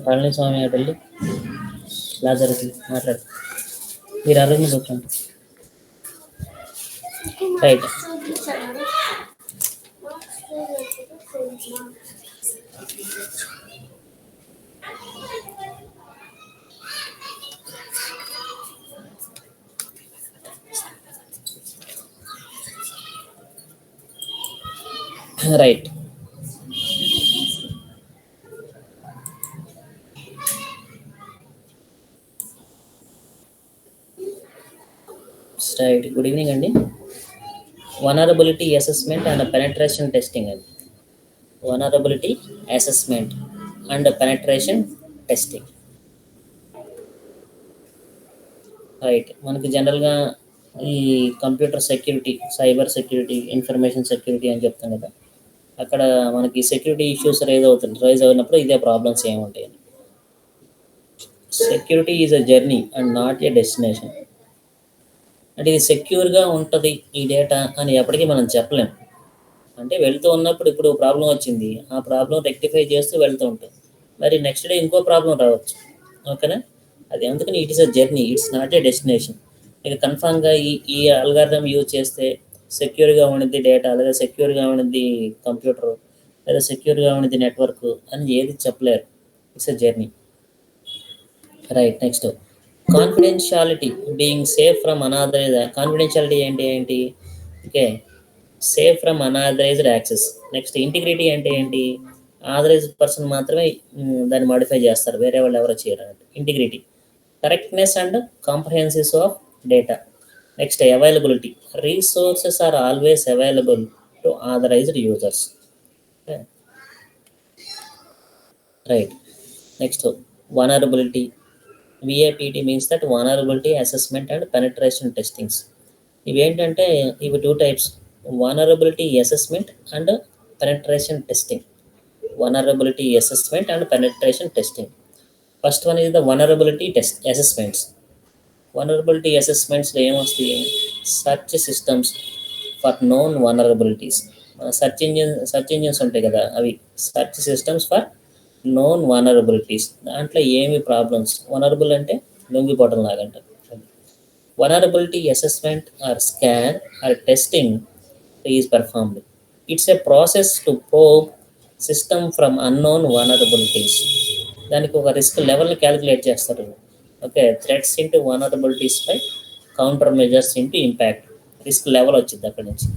పళనిస్వామి వెళ్ళి లాజర్కి మాట్లాడు. మీరు అరవింద్ కూర్చోండి. Right. Right. Right. Good evening అండి. Vulnerability assessment and penetration testing అండి. Vulnerability assessment and penetration testing. Right. మనకి జనరల్గా ఈ computer security, cyber security, information security అని చెప్తాం కదా, అక్కడ మనకి సెక్యూరిటీ ఇష్యూస్ రైజ్ అయినప్పుడు ఇదే ప్రాబ్లమ్స్ ఏముంటాయి. Security is a journey and not a destination. అంటే ఇది సెక్యూర్గా ఉంటుంది ఈ డేటా అని ఎప్పటికీ మనం చెప్పలేం. అంటే వెళ్తూ ఉన్నప్పుడు ఇప్పుడు ప్రాబ్లం వచ్చింది, ఆ ప్రాబ్లం రెక్టిఫై చేస్తూ వెళ్తూ ఉంటాం. మరి నెక్స్ట్ డే ఇంకో ప్రాబ్లం రావచ్చు. ఓకేనా? అది అందుకని it is a journey, it's not a destination. ఇక కన్ఫామ్గా ఈ అల్గారిథం యూజ్ చేస్తే సెక్యూర్గా ఉండిద్ది డేటా, లేదా సెక్యూర్గా ఉండిద్ది కంప్యూటర్, లేదా సెక్యూర్గా ఉండిద్ది నెట్వర్క్ అని ఏది చెప్పలేరు. It's a journey. Right. Next, confidentiality being safe from unauthorise. Confidentiality ఏంటి? Okay, safe from unauthorised access. Next, integrity అంటే ఏంటి? ఆథరైజ్డ్ పర్సన్ మాత్రమే దాన్ని మాడిఫై చేస్తారు, వేరే వాళ్ళు ఎవరో చేయరు. Integrity, correctness and comprehensiveness of data. Next, availability, resources are always available to authorised users. Right. Next, vulnerability. VAPT means that vulnerability assessment and penetration testings. ఇవేంటంటే ఇవి 2 types: vulnerability assessment and penetration testing. Vulnerability assessment and penetration testing. First one is the vulnerability assessments. వనరబిలిటీ అసెస్మెంట్స్లో ఏమొస్తాయి? Search systems for known vulnerabilities. Search engines ఉంటాయి కదా, అవి search systems for known vulnerabilities. దాంట్లో ఏమి ప్రాబ్లమ్స్, వనరబుల్ అంటే లొంగిపోవడం లాగంట. Vulnerability assessment or scan or testing is performed. It's a process to probe system from unknown vulnerabilities. దానికి ఒక రిస్క్ లెవెల్ని క్యాలిక్యులేట్ చేస్తారు. ఓకే, థ్రెట్స్ ఇంటూ వనరబిలిటీస్ పై counter measures into impact. Risk level వచ్చింది అక్కడి నుంచి.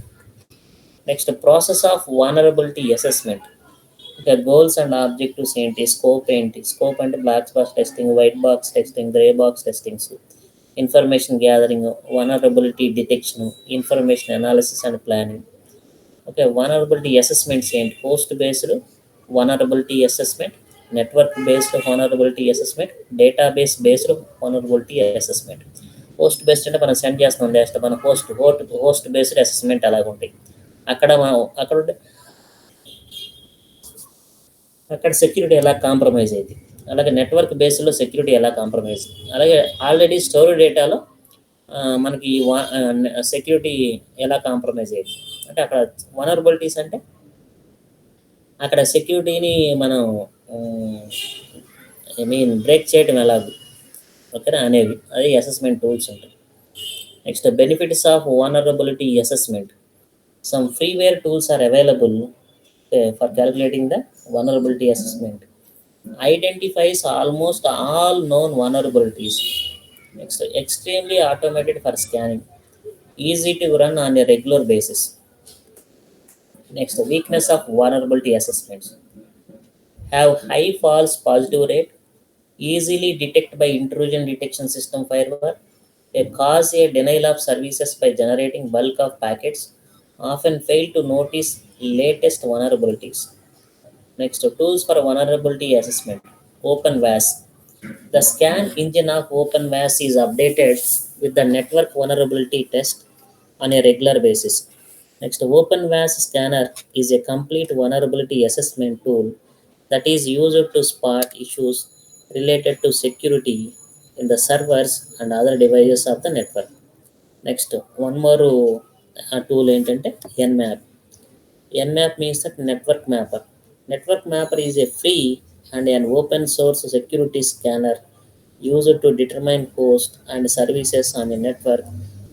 Next, process of vulnerability assessment. ఇంకా goals and objectives ఏంటి? స్కోప్ ఏంటి? స్కోప్ అంటే black box testing, white box testing, grey box testings, information gathering, vulnerability detection, information analysis and planning. Okay, vulnerability assessments ఏంటి? Host based vulnerability assessment, network based vulnerability assessment, database based vulnerability assessment. Host based అంటే మనం send చేస్తాం data, మన host based assessment అలాగ ఉంటాయి. అక్కడ security ఎలా compromise అయింది, అలాగే నెట్వర్క్ బేస్లో సెక్యూరిటీ ఎలా కాంప్రమైజ్, అలాగే ఆల్రెడీ స్టోర్ డేటాలో మనకి సెక్యూరిటీ ఎలా కాంప్రమైజ్ అయ్యింది. అంటే అక్కడ వనరబిలిటీస్ అంటే అక్కడ సెక్యూరిటీని మనం ఐ మీన్ బ్రేక్ చేయడం ఎలాగో ఓకేనా అనేవి అది అసెస్మెంట్ టూల్స్ ఉంటాయి. Next benefits of vulnerability assessment. Some freeware tools are available for calculating the vulnerability assessment. Identifies almost all known vulnerabilities. Next, extremely automated for scanning. Easy to run on a regular basis. Next, weakness of vulnerability assessments. Have high false positive rate. Easily detect by intrusion detection system firewall. They cause a denial of services by generating bulk of packets. Often fail to notice latest vulnerabilities. Next, tools for vulnerability assessment. OpenVAS. The scan engine of OpenVAS is updated with the network vulnerability test on a regular basis. Next, OpenVAS scanner is a complete vulnerability assessment tool that is used to spot issues related to security in the servers and other devices of the network. Next, one more tool ఏంటంటే Nmap. Nmap means that network mapper. Network mapper is a free and an open source security scanner used to determine hosts and services on a network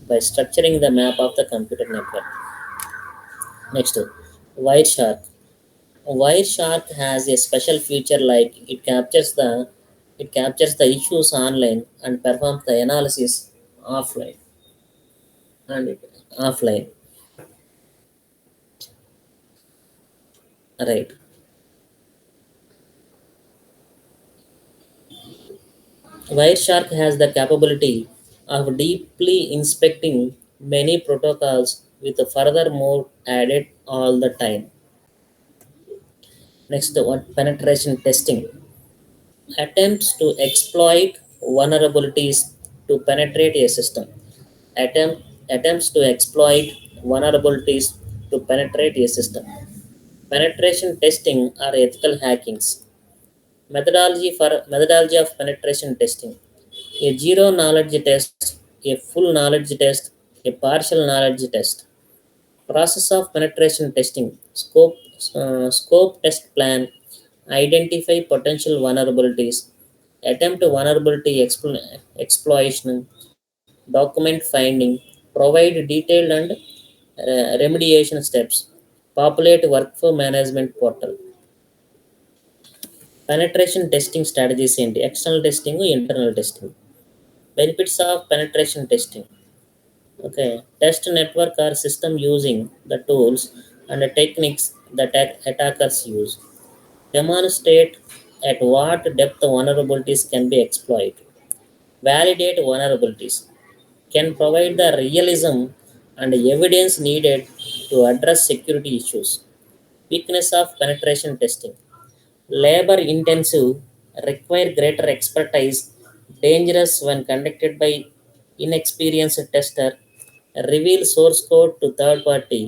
by structuring the map of the computer network. Next, Wireshark. Wireshark has a special feature like it captures the issues online and performs the analysis offline and offline. Right. Wireshark has the capability of deeply inspecting many protocols with furthermore added all the time. Next, what penetration testing. Attempts to exploit vulnerabilities to penetrate a system. Attempts to exploit vulnerabilities to penetrate a system. Penetration testing or ethical hackings. Methodology of penetration testing. A zero knowledge test, a full knowledge test, a partial knowledge test. Process of penetration testing. Scope test plan. Identify potential vulnerabilities. Attempt vulnerability exploitation. Document finding. Provide detailed and remediation steps. Populate workflow management portal. Penetration testing strategies ఏంటి external testing internal testing. Benefits of penetration testing. Okay, test network or system using the tools and the techniques that attackers use. Demonstrate at what depth vulnerabilities can be exploited. Validate vulnerabilities. Can provide the realism and evidence needed to address security issues. Weakness of penetration testing. Labor intensive, require greater expertise, dangerous when conducted by inexperienced tester, reveal source code to third party,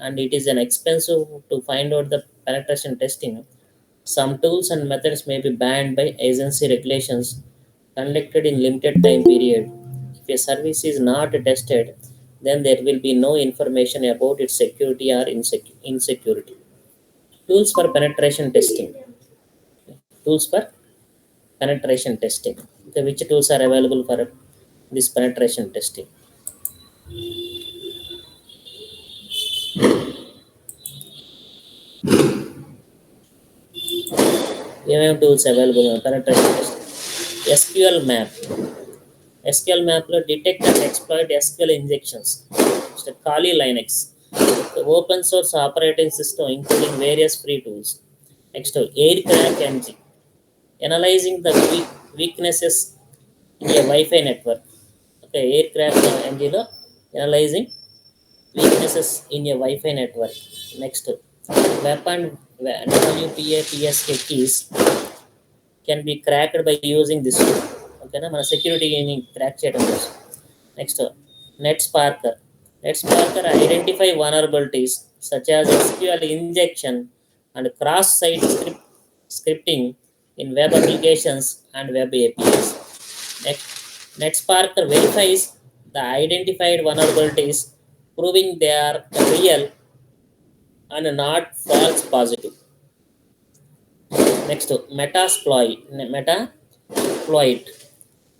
and it is an expensive to find out the penetration testing. Some tools and methods may be banned by agency regulations conducted in limited time period. If a service is not tested, then there will be no information about its security or insecurity. Tools for penetration testing. Tools for penetration testing. Okay, which tools are available for this penetration testing? ఏమేమి tools available penetration testing? SQL map. SQL map లో detect and exploit SQL injections. Next, Kali Linux. The open source operating system including various free tools. Next, Aircrack NG. Analyzing the weaknesses in a Wi-Fi network. Okay, Aircraft NG లో analyzing weaknesses in a Wi-Fi network. Next, weapon WPA keys can be cracked by using this tool. ఓకేనా మన సెక్యూరిటీని crack చేయడం కోసం. Next Netsparker. Netsparker identify vulnerabilities such as SQL injection and cross site scripting in web applications and web APIs. Next, NetSparker verifies the identified vulnerabilities, proving they are real and not false positive. Next, Metasploit,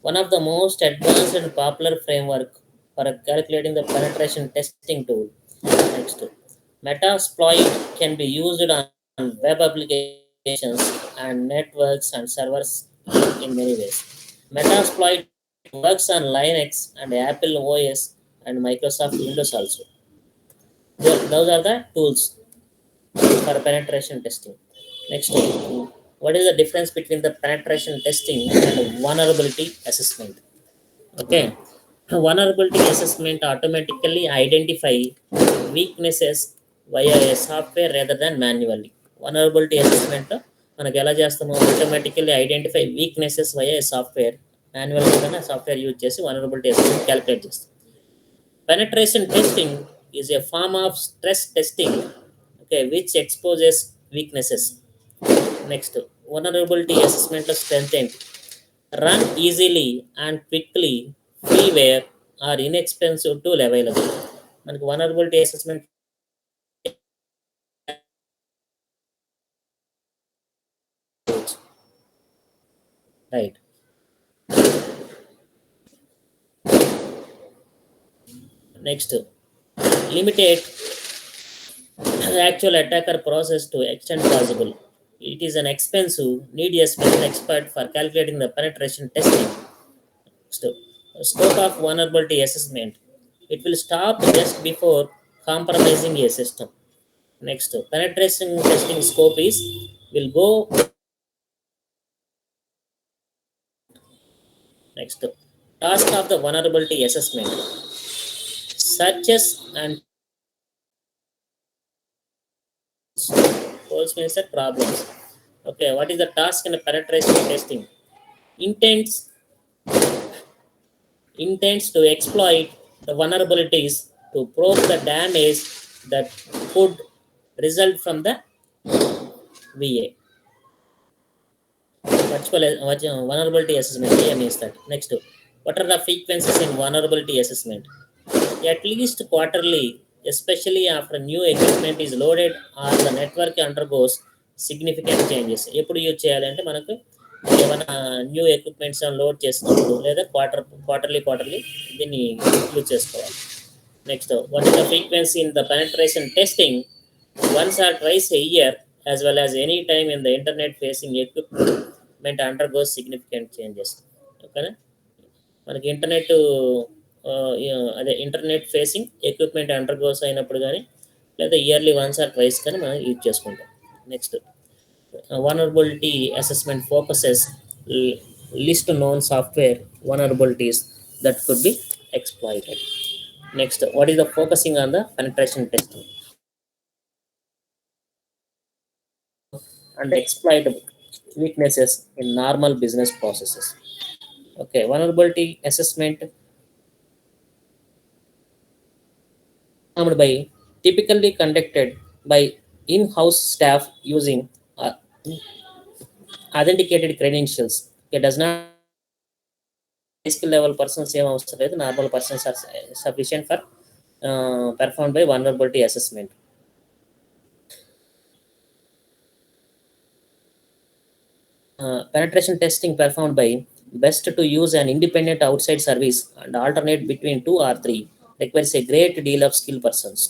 one of the most advanced and popular framework for calculating the penetration testing tool. Next, Metasploit can be used on web applications and networks and servers in many ways. Metasploit works on Linux and Apple OS and Microsoft Windows also. Those are the tools for penetration testing. Next, what is the difference between the penetration testing and vulnerability assessment? Okay, vulnerability assessment automatically identify weaknesses via a software rather than manually. Vulnerability assessment మనకి ఎలా చేస్తాము, automatically identify weaknesses వయ software, మాన్యువల్గా కన్నా software use చేసి vulnerability assessment calculate చేస్తాం. Penetration testing is a form of stress testing, okay, which exposes weaknesses. Next, vulnerability assessment strength ఏంటి? Run easily and quickly freeware or inexpensive tool available. మనకి vulnerability assessment right. Next, limited the actual attacker process to extent possible. It is an expensive, need a special expert for calculating the penetration testing. So, scope of vulnerability assessment. It will stop just before compromising a system. Next, penetration testing scope is will go. Next, task of the vulnerability assessment. Searches and holes means that problems. Okay, what is the task in the penetration testing? Intents intends to exploit the vulnerabilities to probe the damage that could result from the VA. Vulnerability assessment, VA means that. Next, what are the frequencies in vulnerability assessment? At least quarterly, especially after new equipment is loaded or the network undergoes significant changes. ఎప్పుడు use చేయాలంటే మనకు ఏమైనా new equipments load చేసినప్పుడు లేదా quarterly దీన్ని use చేసుకోవాలి. Next, what is the frequency in the penetration testing? Once or twice a year as well as any time in the internet facing equipment undergoes significant changes. ఓకేనా, మనకి అదే internet facing equipment undergoes అయినప్పుడు కానీ లేదా yearly once or twice కానీ మనం use చేసుకుంటాం. Next, vulnerability assessment focuses list known software vulnerabilities that could be exploited. Next, what is the focusing on the penetration testing and exploit weaknesses in normal business processes? Okay, vulnerability assessment by typically conducted by in-house staff using authenticated credentials. It does not skill level persons ఏం అవసరం లేదు, normal persons are sufficient for performed by vulnerability assessment. Penetration testing performed by best to use an independent outside service and alternate between 2 or 3 requires a great deal of skill persons.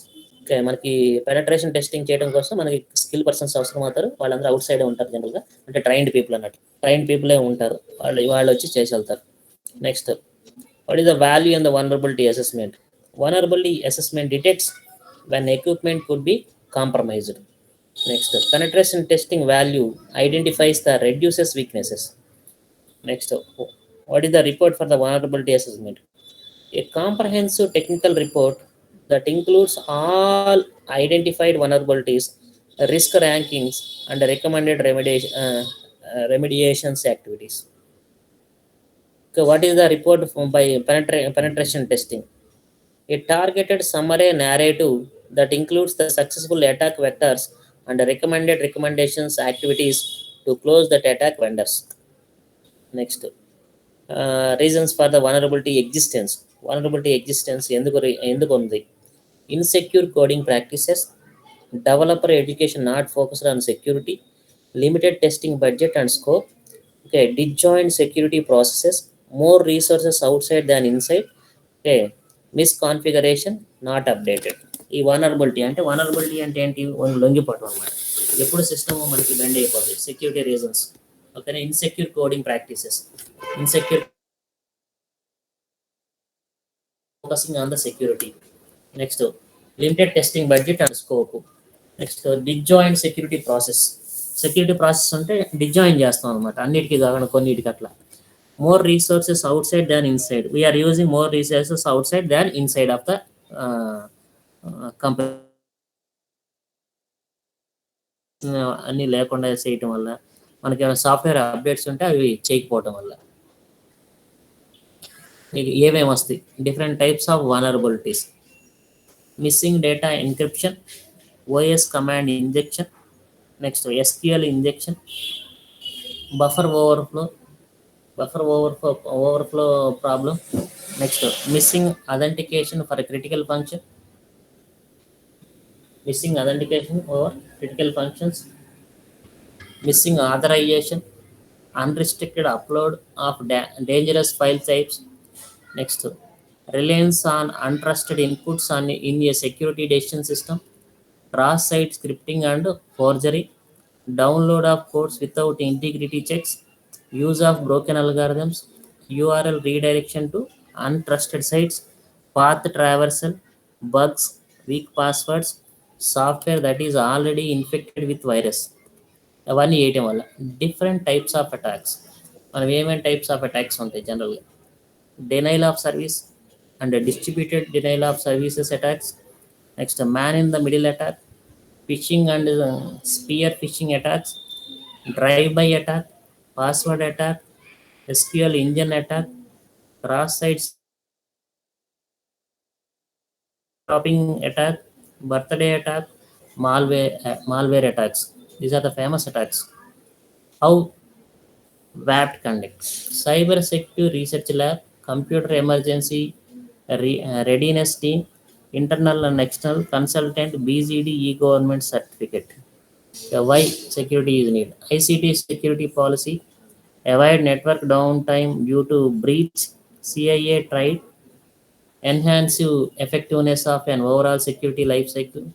Okay, మనకి penetration testing చేయడం కోసం మనకి skill persons అవసరం అవుతారు. వాళ్ళందరూ out సైడే ఉంటారు జనరల్గా, అంటే ట్రైన్డ్ పీపుల్ అన్నట్టు. ట్రైన్డ్ పీపులే ఉంటారు, వాళ్ళు వచ్చి చేసి వెళ్తారు. Next, what is the value in the vulnerability assessment? Vulnerability assessment detects when equipment could be compromised. Next, penetration testing value identifies the reduces weaknesses. Next, what is the report for the vulnerability assessment? A comprehensive technical report that includes all identified vulnerabilities, risk rankings, and recommended remediations activities. So what is the report by penetration testing? A targeted summary narrative that includes the successful attack vectors and recommended recommendations activities to close the attack vendors. Next, reasons for the vulnerability existence. Vulnerability existence ఎందుకు ఉంది? Insecure coding practices, developer education not focused on security, limited testing budget and scope, okay, disjoint security processes, more resources outside than inside, okay, misconfiguration, not updated. ఈ vulnerability అంటే ఏంటి? లొంగిపోవటం అనమాట. ఎప్పుడు system మనకి bend అయిపోతుంది, సెక్యూరిటీ రీజన్స్, ఓకేనా. Insecure coding practices, insecure focusing on the security. Next limited testing budget and scope. Next disjoint security process. Security process అంటే డిజాయిన్ చేస్తాం అనమాట, అన్నిటికీ కాకుండా కొన్నిటికి అట్లా. More resources outside than inside, we are using more resources outside than inside of the company. అన్నీ లేకుండా చేయటం వల్ల, మనకి ఏమైనా సాఫ్ట్వేర్ అప్డేట్స్ ఉంటే అవి చేయకపోవటం వల్ల మీకు ఏమేమి వస్తాయి? Different types of vulnerabilities: missing data encryption, OS command injection, next SQL injection, buffer overflow, overflow problem. Next missing authentication for critical function, missing authentication over critical functions, missing authorization, unrestricted upload of dangerous file types. Next, reliance on untrusted inputs in a security decision system, cross-site scripting and forgery, download of codes without integrity checks, use of broken algorithms, URL redirection to untrusted sites, path traversal, bugs, weak passwords, software that is already infected with virus. అవన్నీ చేయటం వల్ల different types of attacks. మనం ఏమేమి types of attacks ఉంటాయి జనరల్గా? denial of service and distributed denial of services attacks. Next, man in the middle attack, phishing and spear phishing attacks, drive-by attack, password attack, SQL engine attack, cross-site shopping attack, birthday attack, malware attacks. These are the famous attacks. How WAPT conducts: Cyber Security Research Lab, Computer Emergency Readiness Team, Internal and External Consultant, BCD E-Government Certificate. Why security is needed? ICT security policy, avoid network downtime due to breach, CIA tried, enhance effectiveness of an overall security life cycle,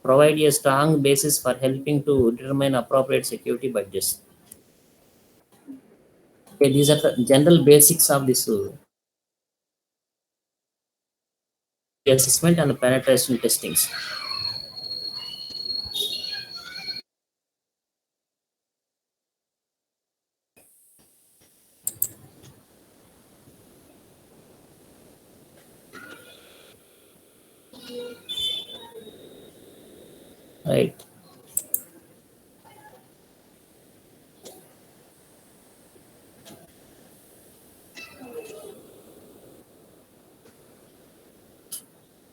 provide a strong basis for helping to determine appropriate security budgets. Okay, these are the general basics of this assessment and penetration testings. Right.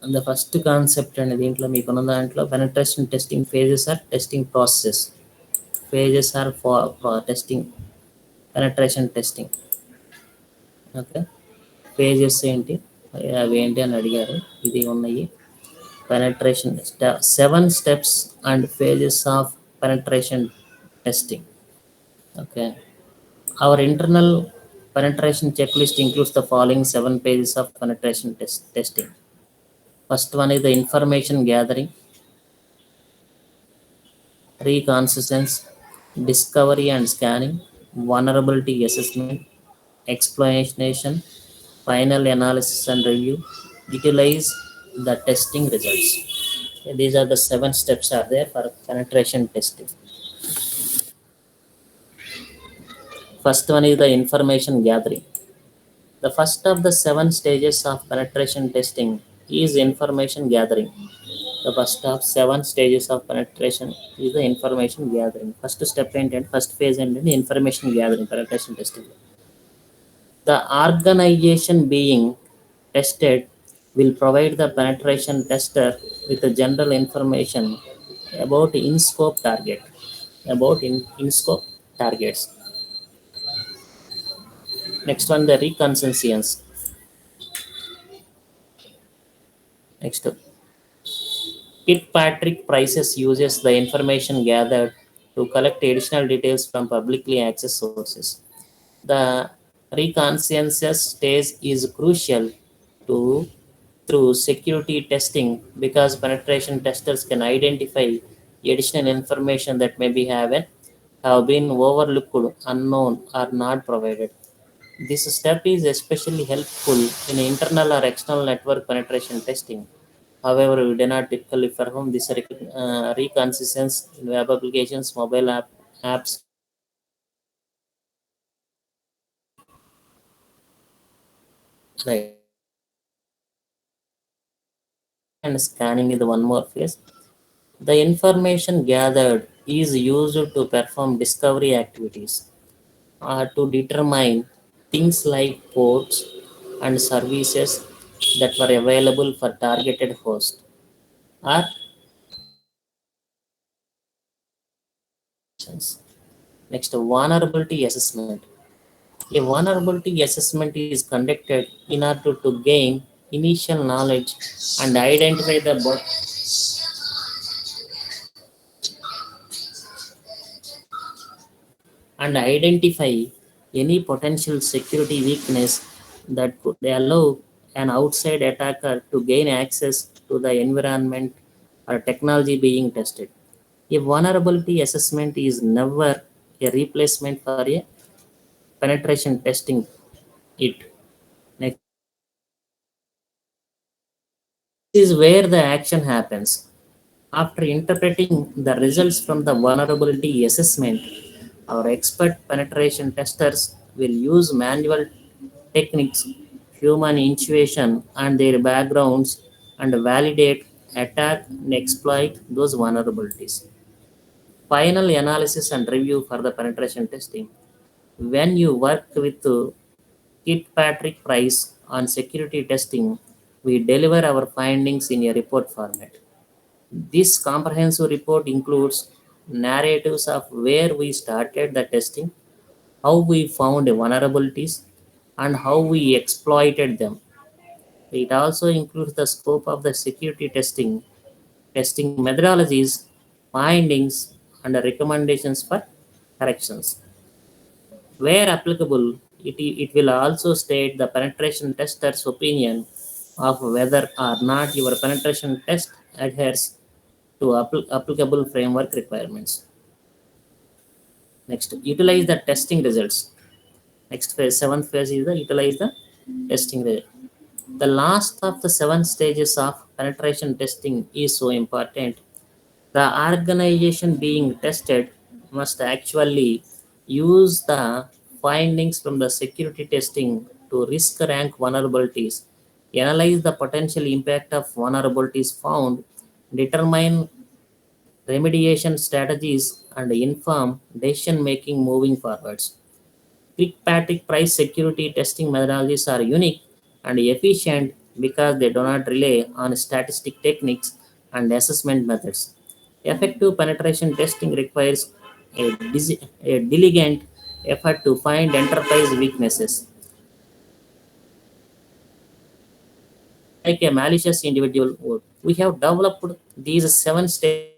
And the first concept and దీంట్లో మీకున్న దాంట్లో penetration testing phases are testing processes. Phases are for testing, penetration testing. Okay, pages ఏంటి అవి ఏంటి అని అడిగారు. ఇది ఉన్నాయి penetration 7 steps and phases of penetration testing. Okay, our internal penetration checklist includes the following 7 pages of penetration testing. First one is the information gathering, reconnaissance, discovery and scanning, vulnerability assessment, exploitation, final analysis and review, utilize the testing results. These are the 7 steps are there for penetration testing. First one is the information gathering. The first of the 7 stages of penetration testing is information gathering. The first of 7 stages of penetration is the information gathering. First step and first phase and the information gathering penetration testing. The organization being tested will provide the penetration tester with the general information about in-scope target, in-scope targets. Next one, the reconnaissance. Next, Kirkpatrick Prices uses the information gathered to collect additional details from publicly accessed sources. The reconnaissance stage is crucial to through security testing because penetration testers can identify additional information that may be have been overlooked, unknown, or not provided. This step is especially helpful in internal or external network penetration testing. However, we do not typically perform this reconnaissance in web applications, apps, right? And scanning is one more phase. The information gathered is used to perform discovery activities or to determine things like ports and services that were available for targeted host or applications. Next, vulnerability assessment. A vulnerability assessment is conducted in order to gain initial knowledge and identify identify any potential security weakness that could allow an outside attacker to gain access to the environment or technology being tested. A vulnerability assessment is never a replacement for a penetration testing it. Next, this is where the action happens. After interpreting the results from the vulnerability assessment, our expert penetration testers will use manual techniques, human intuition, and their backgrounds and validate, attack, and exploit those vulnerabilities. Final analysis and review for the penetration testing. When you work with Kirkpatrick Price on security testing, we deliver our findings in a report format. This comprehensive report includes narratives of where we started the testing, how we found vulnerabilities, and how we exploited them. It also includes the scope of the security testing methodologies, findings, and recommendations for corrections. Where applicable, it will also state the penetration tester's opinion of whether or not your penetration test adheres to applicable framework requirements. Next, utilize the testing results. Next phase, seventh phase is the utilize the testing result. The last of the seven stages of penetration testing is so important. The organization being tested must actually use the findings from the security testing to risk rank vulnerabilities, analyze the potential impact of vulnerabilities found, determine remediation strategies, and inform decision making moving forwards. Kirkpatrick Price security testing methodologies are unique and efficient because they do not rely on statistic techniques and assessment methods. Effective penetration testing requires a diligent effort to find enterprise weaknesses, like a malicious individual would. We have developed these seven stages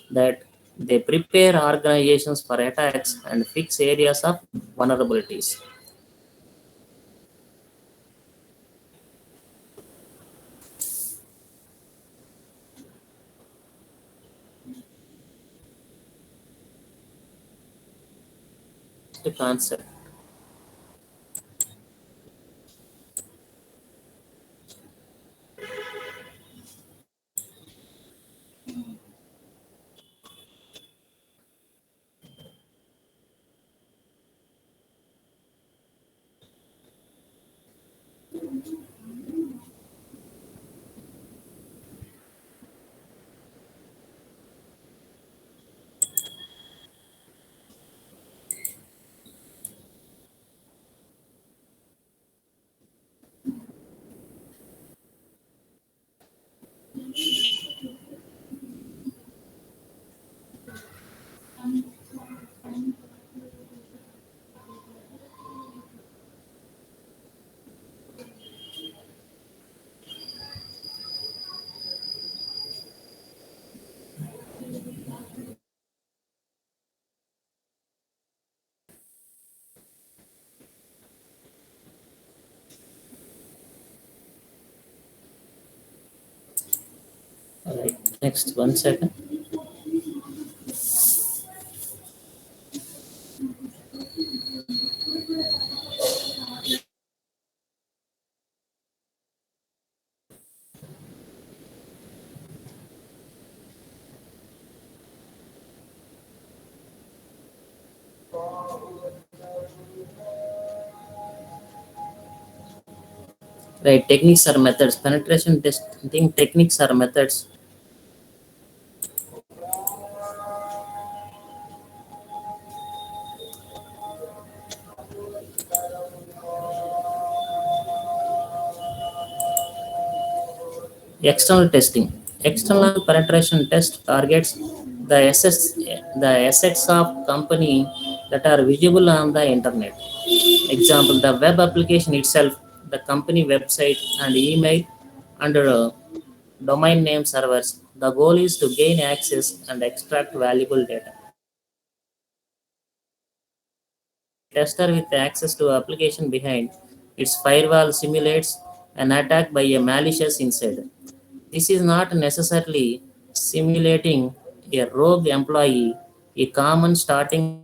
that they prepare organizations for attacks and fix areas of vulnerabilities. The concept. Next, 1 second. Right, techniques or methods. Penetration testing techniques or methods. External testing. External penetration test targets the assets of company that are visible on the internet. Example, the web application itself, the company website and email under domain name servers. The goal is to gain access and extract valuable data. Tester with access to application behind its firewall simulates an attack by a malicious insider. This is not necessarily simulating a rogue employee. A common starting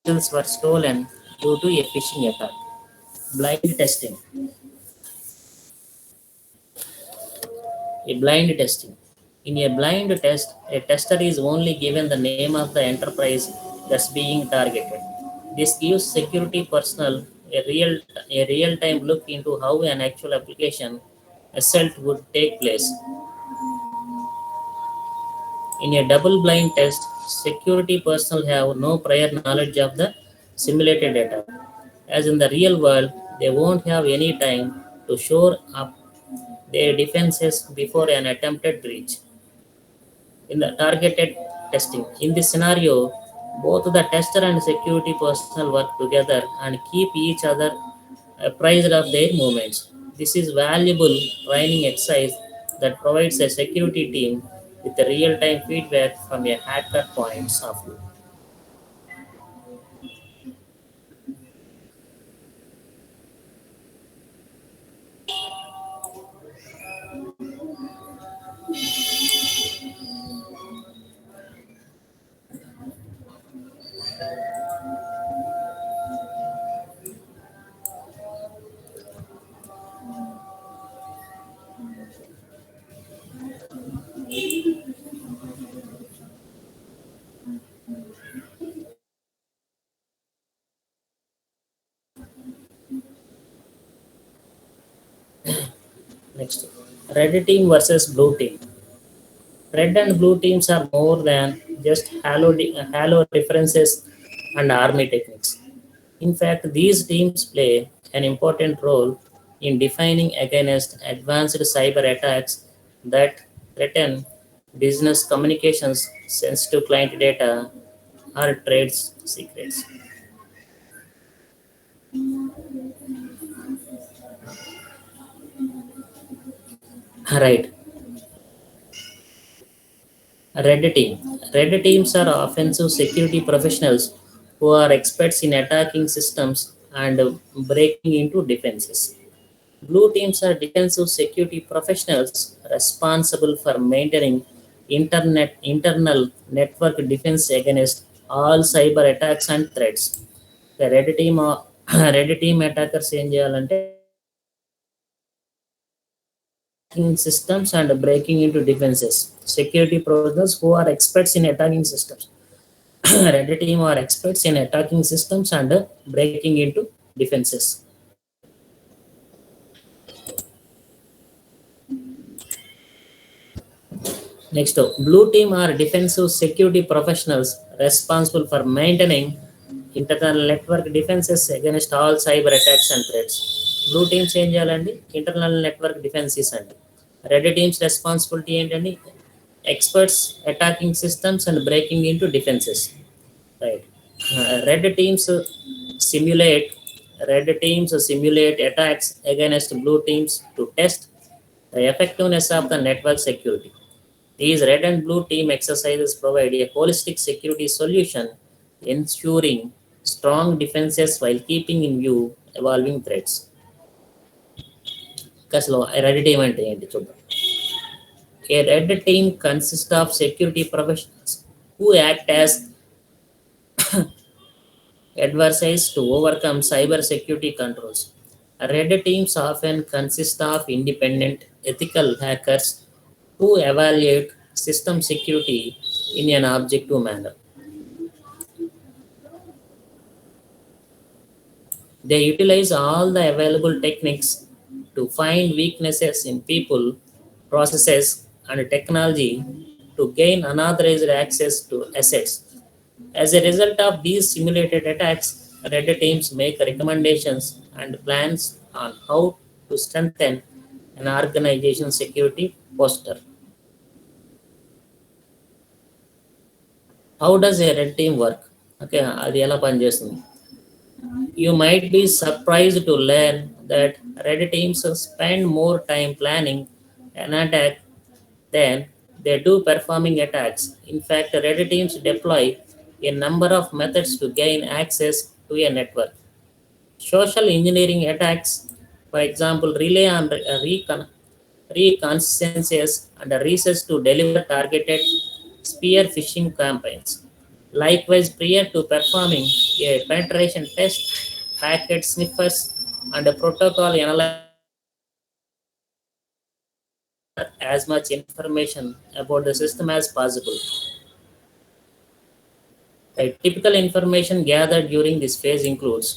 skills were stolen due to a phishing attack. Blind testing. A blind testing. In a blind test, a tester is only given the name of the enterprise that's being targeted. This gives security personnel a real time look into how an actual application assault would take place. In a double blind test, security personnel have no prior knowledge of the simulated data. As in the real world, they won't have any time to shore up their defenses before an attempted breach. In the targeted testing, in this scenario, both the tester and security personnel work together and keep each other apprised of their movements. This is valuable training exercise that provides a security team with a real-time feedback from a hacker points of view. Next, red team versus blue team. Red and blue teams are more than just halo references and army techniques. In fact, these teams play an important role in defining against advanced cyber attacks that threaten business communications, sensitive client data, or trade secrets. Right. Red team. Red teams are offensive security professionals who are experts in attacking systems and breaking into defenses. Blue teams are defensive security professionals responsible for maintaining internal network defense against all cyber attacks and threats. The red team red team attackers ఏం చేయాలంటే hacking systems and breaking into defenses. Security professionals who are experts in attacking systems. Red team are experts in attacking systems and breaking into defenses. Next, blue team are defensive security professionals responsible for maintaining internal network defenses against all cyber attacks and threats. Blue teams ఏం చేయాలండి internal network defences అండి. Red teams responsibility ఏంటండి experts attacking systems and breaking into defences. Right. Red teams simulate red teams simulate attacks against blue teams to test the effectiveness of the network security. These red and blue team exercises provide a holistic security solution, ensuring strong defenses while keeping in view evolving threats. అసలు red team అంటే ఏంటి చూద్దాం. A red team consists of security professionals who act as adversaries to overcome cyber security controls. Red teams often consist of independent, ethical hackers who evaluate system security in an objective manner. They utilize all the available techniques to find weaknesses in people, processes, and technology to gain unauthorized access to assets. As a result of these simulated attacks, red teams make recommendations and plans on how to strengthen an organization's security posture. How does a red team work? Okay, అది ఎలా పనిచేస్తుంది? You might be surprised to learn that red teams spend more time planning an attack than they do performing attacks. In fact, red teams deploy a number of methods to gain access to a network. Social engineering attacks, for example, rely on reconnaissance and research to deliver targeted spear phishing campaigns. Likewise, prior to performing a penetration test, packet sniffers and a protocol analyzer as much information about the system as possible. A typical information gathered during this phase includes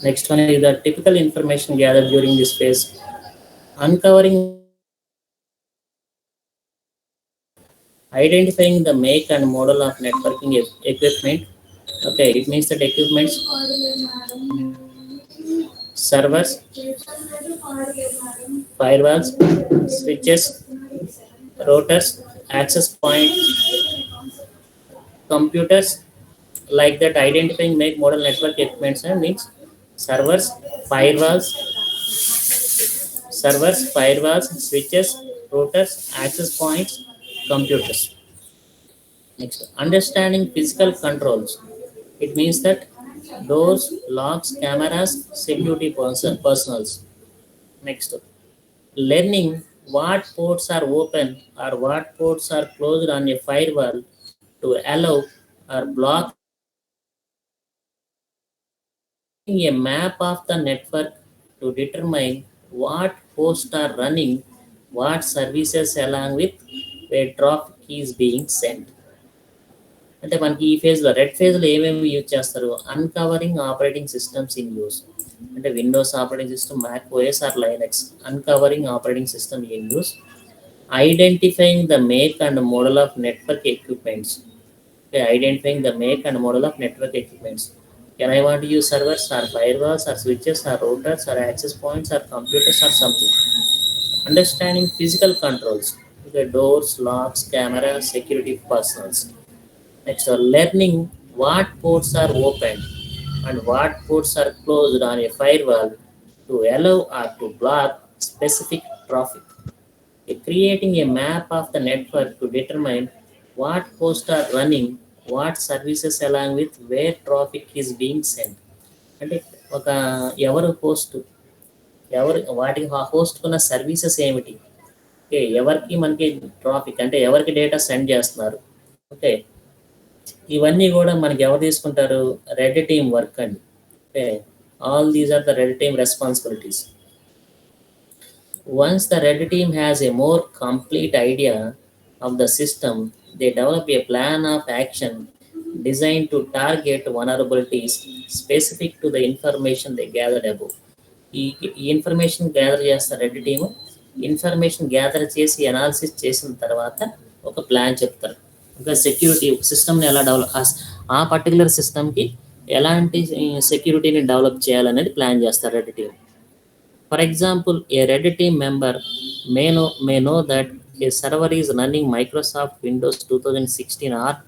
next one is the typical information gathered during this phase. Uncovering, identifying the make and model of networking equipment. Okay, it means that equipments, servers, firewalls, switches, routers, access point, computers, like that. Identifying make model network equipments and means servers, firewalls, switches, routers, access points, computers. Next, understanding physical controls. It means that doors, locks, cameras, security personals. Next, learning what ports are open or what ports are closed on a firewall to allow or block a map of the network to determine what hosts are running, what services along with where traffic is being sent. అంటే మనకి ఈ ఫేజ్లో red ఫేజ్లో ఏమేమి use చేస్తారు? Uncovering operating systems in use, అంటే Windows operating system, Mac OS or Linux. Uncovering operating system in use. Identifying the make and model of network equipments. Identifying the make and model of network equipments. Can I want to use servers or firewalls or switches or routers or access points or computers or something? Understanding physical controls. Okay, doors, locks, cameras, security personals. Next, learning what ports are open and what ports are closed on a firewall to allow or to block specific traffic. Creating a map of the network to determine what hosts are running, what services along with where traffic is being sent. అంటే ఒక ఎవరు host, ఎవరు వాటి ఆ host ఉన్న services ఏమిటి, okay, ఎవరికి మనకి ట్రాఫిక్ అంటే ఎవరికి డేటా సెండ్ చేస్తున్నారు. ఓకే, ఇవన్నీ కూడా మనకి ఎవరు తీసుకుంటారు? రెడ్ టీమ్ వర్క్ అండి. Okay, all these are the red team responsibilities. Once the red team has a more complete idea of the system, they develop a plan of action designed to target vulnerabilities specific to the information they gathered above. ఈ information gather చేస్తారు red team. Information gather చేసి analysis చేసిన తర్వాత ఒక plan చెప్తారు. ఒక security సిస్టమ్ని ఎలా డెవలప్, ఆ పర్టికులర్ సిస్టమ్కి ఎలాంటి సెక్యూరిటీని డెవలప్ చేయాలనేది ప్లాన్ చేస్తారు red team. For example, a red team member may know that a server is running Microsoft Windows 2016 R2,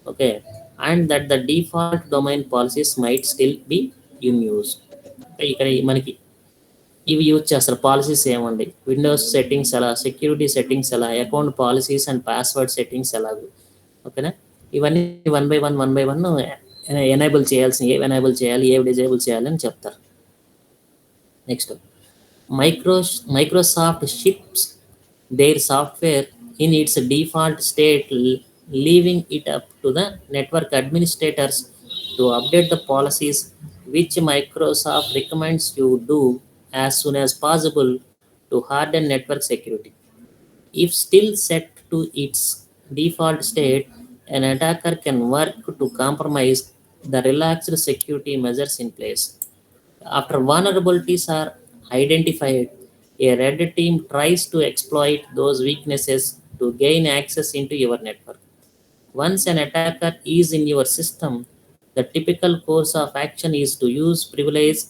okay, and that the default domain policies might still be in use. ఇక్కడ మనకి ఇవి use చేస్తారు. Policies ఏమండి, Windows settings ఎలా, security settings ఎలా, account policies and password settings ఎలాగో, ఓకేనా. ఇవన్నీ వన్ బై వన్ ఎనేబుల్ చేయాల్సిన, ఏవి ఎనేబుల్ చేయాలి, ఏవి డిజేబుల్ చేయాలి అని చెప్తారు. Next, Microsoft ships their software in its default state, leaving it up to the network administrators to update the policies, which Microsoft recommends you do as soon as possible to harden network security. If still set to its default state, an attacker can work to compromise the relaxed security measures in place. After vulnerabilities are identified, a red team tries to exploit those weaknesses to gain access into your network. Once an attacker is in your system, the typical course of action is to use privilege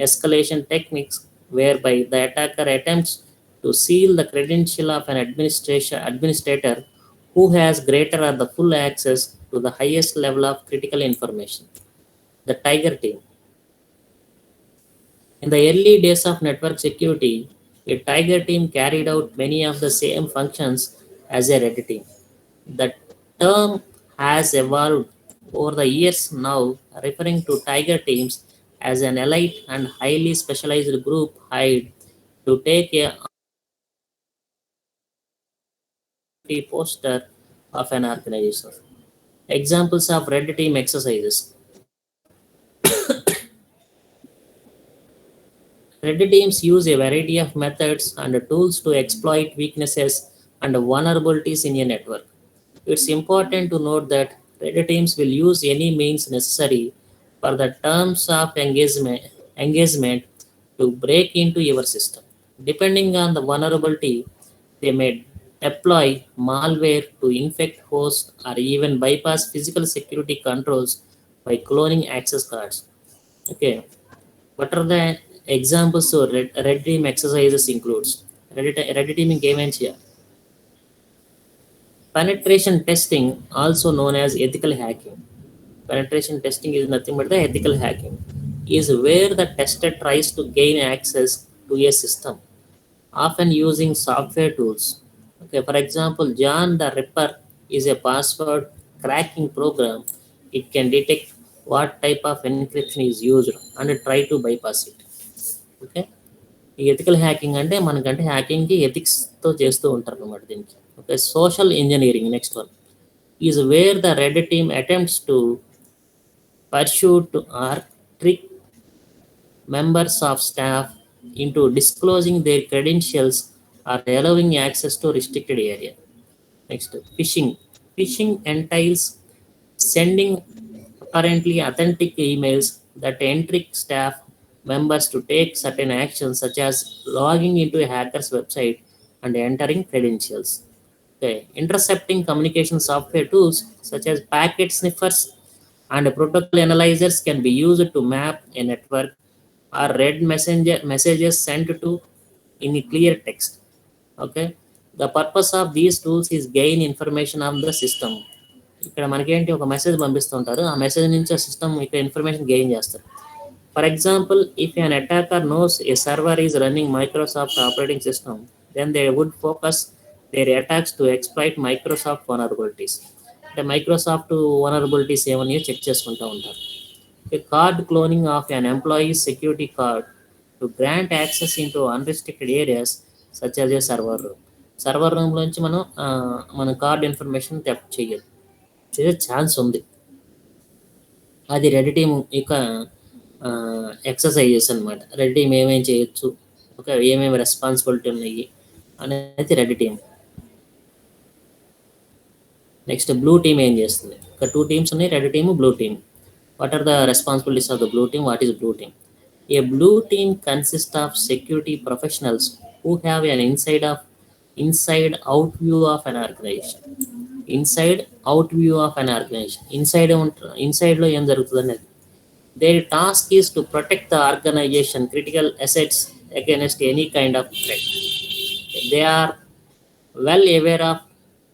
escalation techniques, whereby the attacker attempts to seal the credential of an administrator who has greater or the full access to the highest level of critical information. The Tiger team. In the early days of network security, a Tiger team carried out many of the same functions as a Red team. The term has evolved over the years now, referring to Tiger teams as an elite and highly specialized group hired to take a poster of an organization. Examples of Red team exercises. Red teams use a variety of methods and tools to exploit weaknesses and vulnerabilities in a network. It's important to note that red teams will use any means necessary for the terms of engagement to break into your system. Depending on the vulnerability, they may deploy malware to infect hosts or even bypass physical security controls by cloning access cards. Okay, what are the examples of red team exercises includes? Red teaming ఏమేం చేయాలి? Penetration testing, also known as ethical hacking. Penetration testing is nothing but the ethical hacking, is where the tester tries to gain access to a system, often using software tools. Okay, for example, John the Ripper is a password cracking program. It can detect what type of encryption is used and try to bypass it. Okay, ఈ ethical hacking అంటే మనకంటే హ్యాకింగ్కి ఎథిక్స్తో చేస్తూ ఉంటారు అనమాట దీనికి. Okay, social engineering next one is where the red team attempts to pursuit or trick members of staff into disclosing their credentials or allowing access to restricted area. Next, phishing. Phishing entails sending apparently authentic emails that trick staff members to take certain actions, such as logging into a hacker's website and entering credentials. Okay. Intercepting communication software tools such as packet sniffers and protocol analyzers can be used to map a network or read messages sent to in clear text. Okay. The purpose of these tools is gain information of the system. ఇక్కడ మనకేంటి, ఒక message పంపిస్తుంటారు, ఆ message నుంచి ఆ system ఇక్కడ information gain చేస్తారు. For example, if an attacker knows a server is running Microsoft operating system, then they would focus their attacks to exploit Microsoft vulnerabilities. అంటే మైక్రోసాఫ్ట్ వనరబిలిటీస్ ఏమన్నాయో చెక్ చేసుకుంటూ ఉంటారు. A card cloning of an employee's security card to grant access into unrestricted areas such as a server room. Server రూమ్లోంచి మన card information theft చేసే chance ఉంది. అది red team యొక్క exercises అనమాట. రెడ్ టీమ్ ఏమేం చేయొచ్చు, ఓకే, ఏమేమి రెస్పాన్సిబిలిటీ ఉన్నాయి అనేది red team. Next blue team ఏం చేస్తుంది? ఒక 2 టీమ్స్ ఉన్నాయి, red team, blue team. What are the responsibilities of the blue team? What is blue team? A blue team consists of security professionals who have an inside out view of an organization. Inside out view of an organization. Inside లో ఏం జరుగుతుంది అనేది. Their task is to protect the organization critical assets against any kind of threat. They are well aware of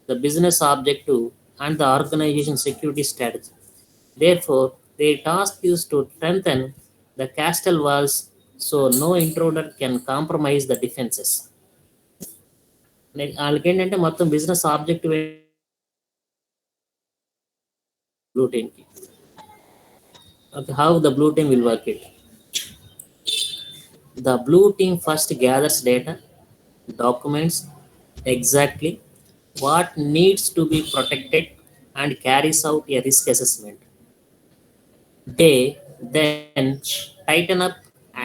the business objective and the organization security strategy. Therefore, their task is to strengthen the castle walls so no intruder can compromise the defenses. వాళ్ళకి ఏంటంటే మొత్తం business objective blue టీమ్కి. Okay, how the blue team will work it? The blue team first gathers data, documents exactly what needs to be protected, and carries out a risk assessment. They then tighten up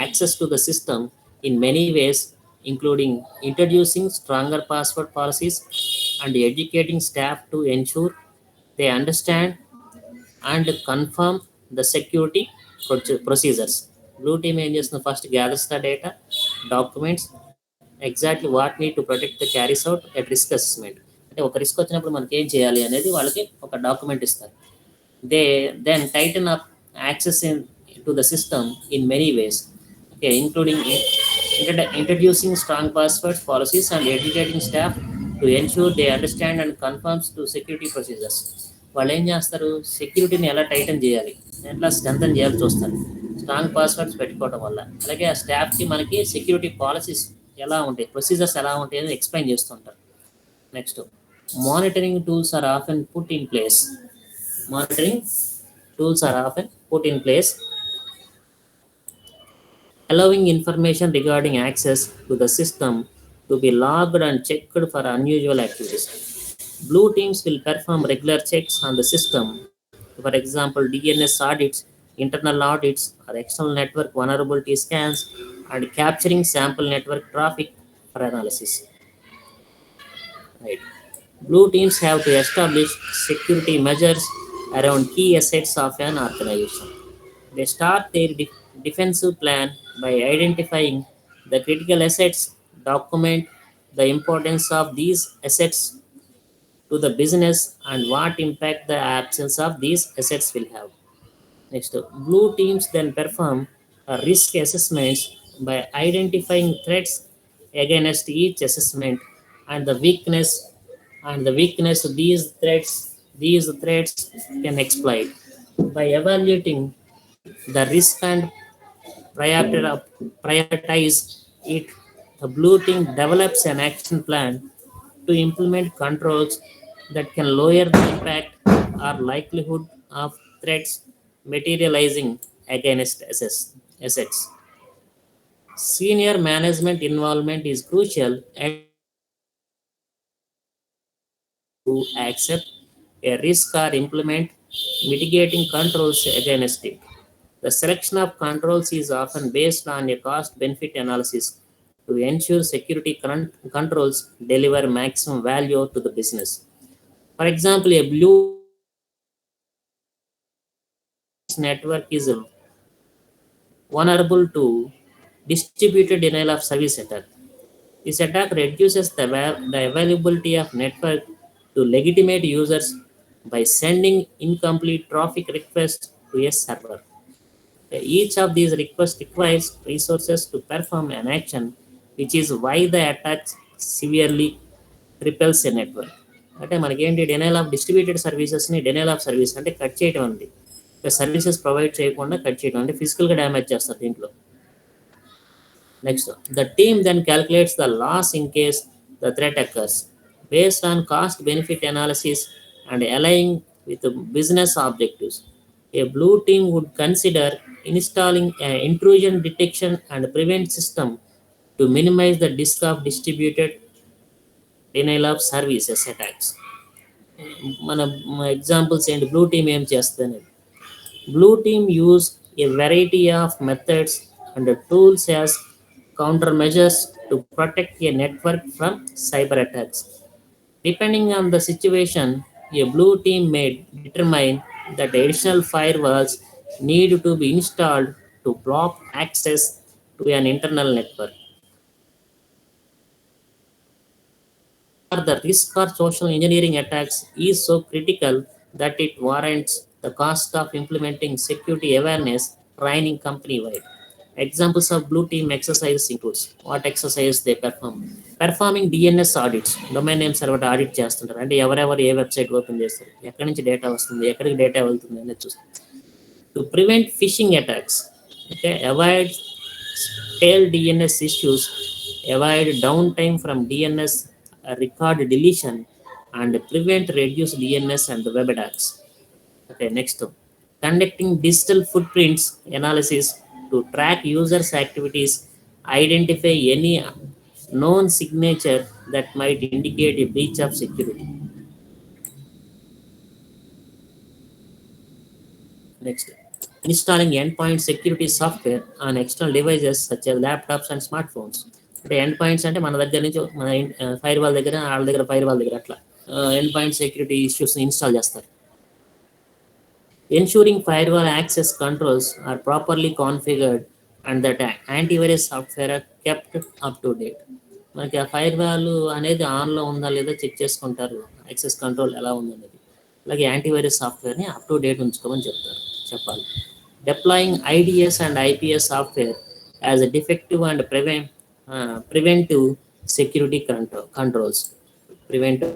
access to the system in many ways, including introducing stronger password policies and educating staff to ensure they understand and confirm the security procedures. Blue team ఏం చేస్తుంది? First gathers the data, documents exactly what need to protect the carries out at risk assessment. అంటే ఒక risk వచ్చినప్పుడు మనకి ఏం చేయాలి అనేది వాళ్ళకి ఒక డాక్యుమెంట్ ఇస్తారు. They then tighten up access to the system in many ways, okay, including introducing strong passwords policies and educating staff to ensure they understand and conforms to security procedures. వాళ్ళు ఏం చేస్తారు? సెక్యూరిటీని ఎలా టైటన్ చేయాలి, ఎట్లా స్ట్రెంథన్ చేయాలి చూస్తారు, స్ట్రాంగ్ పాస్వర్డ్స్ పెట్టుకోవడం వల్ల. అలాగే ఆ స్టాఫ్కి మనకి సెక్యూరిటీ పాలసీస్ ఎలా ఉంటాయి, ప్రొసీజర్స్ ఎలా ఉంటాయి అని ఎక్స్ప్లెయిన్ చేస్తుంటారు. Next, monitoring tools are often put in place. Monitoring tools are often put in place, allowing information regarding access to the system to be logged and checked for unusual activities. Blue teams will perform regular checks on the system, for example, DNS audits, internal audits, or external network vulnerability scans, and capturing sample network traffic for analysis. Right. Blue teams have to establish security measures around key assets of an organization. They start their defensive plan by identifying the critical assets, document the importance of these assets to the business, and what impact the absence of these assets will have. Next, blue teams then perform risk assessments by identifying threats against each assessment and the weakness these threats can exploit. By evaluating the risk and prioritize it, the blue team develops an action plan to implement controls that can lower the impact or likelihood of threats materializing against assets. Senior management involvement is crucial and to accept a risk or implement mitigating controls against it. The selection of controls is often based on a cost benefit analysis to ensure security controls deliver maximum value to the business. For example, a blue network is vulnerable to distributed denial of service attack. This attack reduces the availability of network to legitimate users by sending incomplete traffic requests to a server. Each of these requests requires resources to perform an action, which is why the attack severely cripples a network. అంటే మనకేంటి, డెనైల్ of distributed సర్వీసెస్ని డెనైల్ of service అంటే cut చేయడం ఉంది. Services provide చేయకుండా cut చేయడం అంటే ఫిజికల్గా damage చేస్తారు దీంట్లో. Next, the team then calculates the loss in case the threat occurs based on cost benefit analysis and aligning with the business objectives. A blue team would consider installing an intrusion detection and prevent system to minimize the risk of distributed denial of services attacks. మన examples ఏంటి, blue team ఏం చేస్తుంది? Blue team use a variety of methods and tools as countermeasures to protect a network from cyber attacks. Depending on the situation, a blue team may determine that additional firewalls need to be installed to block access to an internal network. Or the risk of social engineering attacks is so critical that it warrants the cost of implementing security awareness training company-wide. Examples of blue team exercises includes what exercise they perform. Performing DNS audits, domain name server audit చేస్తుంటారు. అంటే ఎవరెవరు ఏ website open చేస్తారు, ఎక్కడి నుంచి data వస్తుంది, ఎక్కడికి data వెళ్తుంది అనేది చూస్తారు. To prevent phishing attacks, okay, avoid tail DNS issues, avoid downtime from DNS record deletion, and prevent reduce DNS and web attacks. Okay, next, conducting digital footprints analysis to track users' activities, identify any known signature that might indicate a breach of security. Next, installing endpoint security software on external devices such as laptops and smartphones. అంటే end points అంటే మన దగ్గర నుంచి మన fire wall దగ్గర వాళ్ళ దగ్గర fire wall దగ్గర అట్లా end point security issues install చేస్తారు. Ensuring firewall access controls are properly configured and that antivirus software are kept up to date. మనకి ఆ ఫైర్ వాల్ అనేది ఆన్లో ఉందా లేదా చెక్ చేసుకుంటారు, యాక్సెస్ కంట్రోల్ ఎలా ఉందనేది. అలాగే యాంటీవైరస్ సాఫ్ట్వేర్ని అప్ టు డేట్ ఉంచుకోమని చెప్పాలి. Deploying IDS and IPS software as a defective and preventive security controls. Preventive.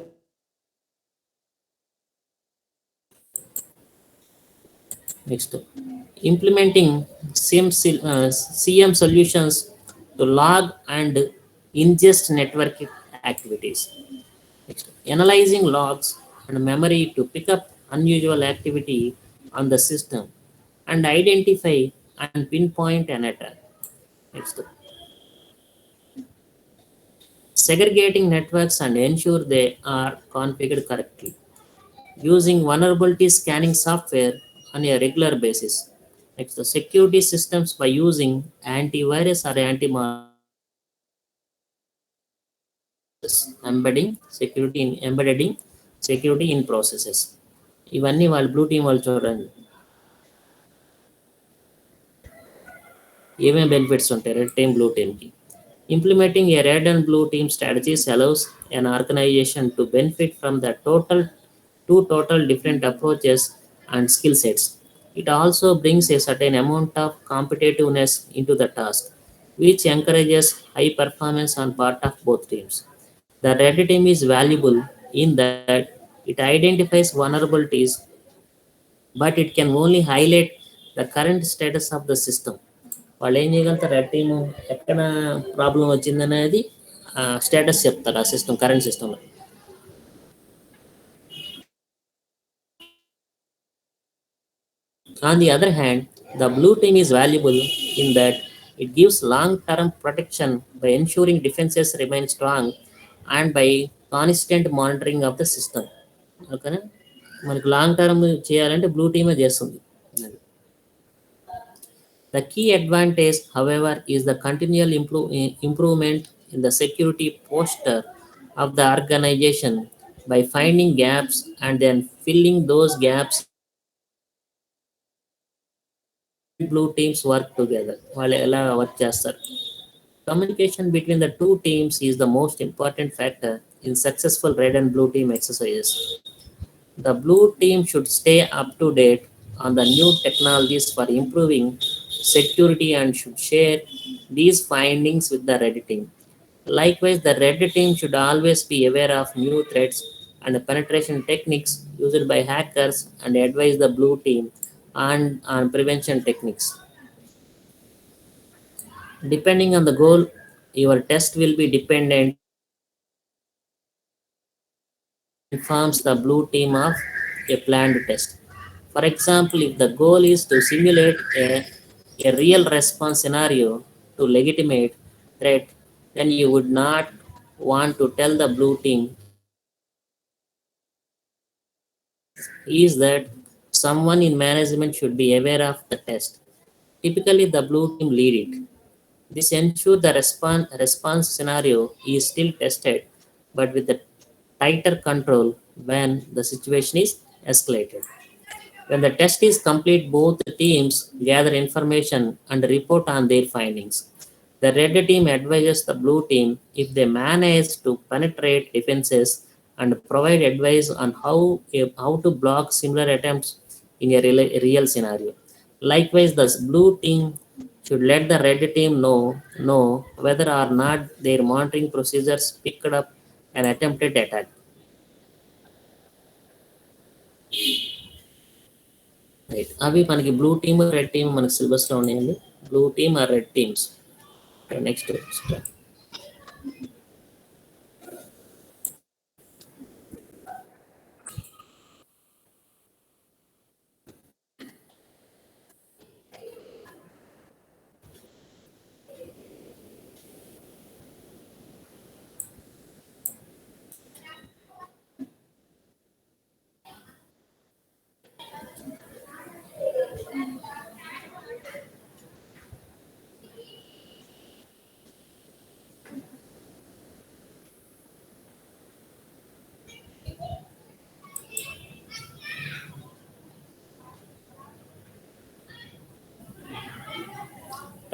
Next, implementing CM solutions to log and ingest network activities. Next, analyzing logs and memory to pick up unusual activity on the system and identify and pinpoint an attack. Next, segregating networks and ensure they are configured correctly. Using vulnerability scanning software on a regular basis. Next, the security systems by using antivirus or anti-malware. Embedding security in processes. ఇవన్నీ వాళ్ళ blue team వాళ్ళు చూడండి ఏమేమి benefits ఉంటాయి red team blue టీమ్కి. Implementing a red and blue team strategies allows an organization to benefit from the total different approaches and skill sets. It also brings a certain amount of competitiveness into the task, which encourages high performance on part of both teams. The red team is valuable in that it identifies vulnerabilities, but it can only highlight the current status of the system. వాళ్ళు ఏం చేయగలుగుతారు, red team ఎక్కడ problem వచ్చిందనేది status చెప్తారు ఆ system current సిస్టంలో. On the other hand, the blue team is valuable in that it gives long-term protection by ensuring defenses remain strong and by constant monitoring of the system. ఓకేనా, మనకు long term చేయాలంటే blue టీమే చేస్తుంది. The key advantage, however, is the continual improvement in the security posture of the organization by finding gaps and then filling those gaps. Blue teams work together. వాళ్ళు ఎలా work చేస్తారు. Communication between the two teams is the most important factor in successful red and blue team exercises. The blue team should stay up to date on the new technologies for improving security and should share these findings with the red team. Likewise, the red team should always be aware of new threats and penetration techniques used by hackers and advise the blue team on prevention techniques. Depending on the goal, your test will be dependent informs the blue team of a planned test. For example, if the goal is to simulate a real response scenario to legitimate threat, then you would not want to tell the blue team is that someone in management should be aware of the test. Typically, the blue team lead it. This ensures the response scenario is still tested, but with a tighter control when the situation is escalated. When the test is complete, both teams gather information and report on their findings. The red team advises the blue team if they manage to penetrate defenses and provide advice on how to block similar attempts in a real scenario. Likewise, the blue team should let the red team know whether or not their monitoring procedures picked up an attempted attack. Right. అవి మనకి blue team, red team మనకి సిలబస్‌లో ఉన్నాయండి. Blue team or red teams. Next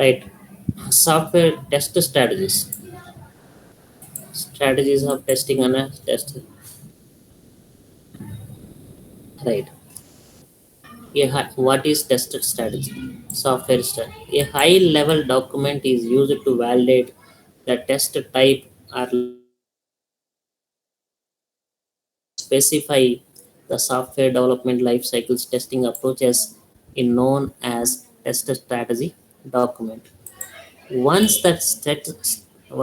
right. Software test strategies of testing అనే test. Right. What is test strategy? Software strategy. A high level document is used to validate the test type or specify the software development life cycles testing approaches in known as test strategy document. Once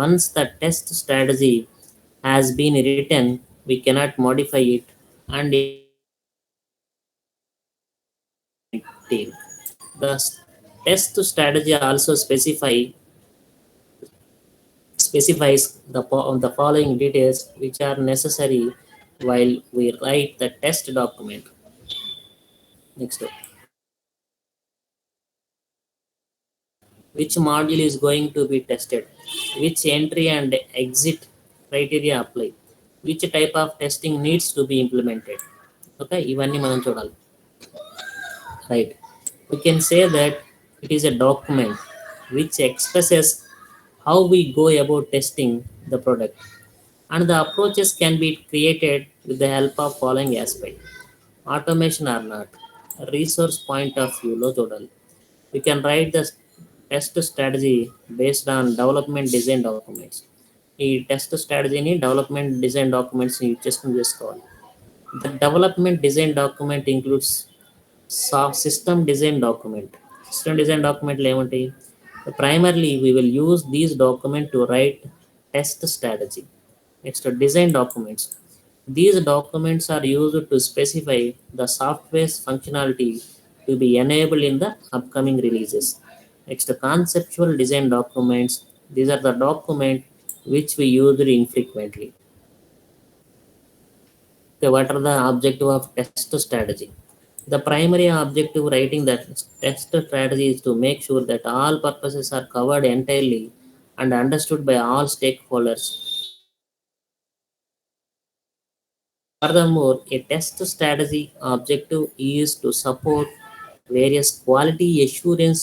once the test strategy has been written, we cannot modify it and team. The test strategy also specifies the following details which are necessary while we write the test document. Next, which module is going to be tested, which entry and exit criteria apply, which type of testing needs to be implemented. Okay, ఇవన్నీ మనం చూడాలి. Right. We can say that it is a document which expresses how we go about testing the product, and the approaches can be created with the help of following aspect: automation or not, resource point of view లో చూడాలి. We can write the test strategy based on development design documents. ఈ test స్ట్రాటజీని development design documents use చేసుకుని చేసుకోవాలి. The development design document includes system design document. System design document లో ఏమంటాయి? Primarily, we will use these documents to write test strategy. Next, design documents. These documents are used to specify the software's functionality to be enabled in the upcoming releases. Next, conceptual design documents. These are the documents which we use infrequently. Okay, what are the objective of test strategy? The primary objective writing the test strategy is to make sure that all purposes are covered entirely and understood by all stakeholders. Furthermore, a test strategy objective is to support various quality assurance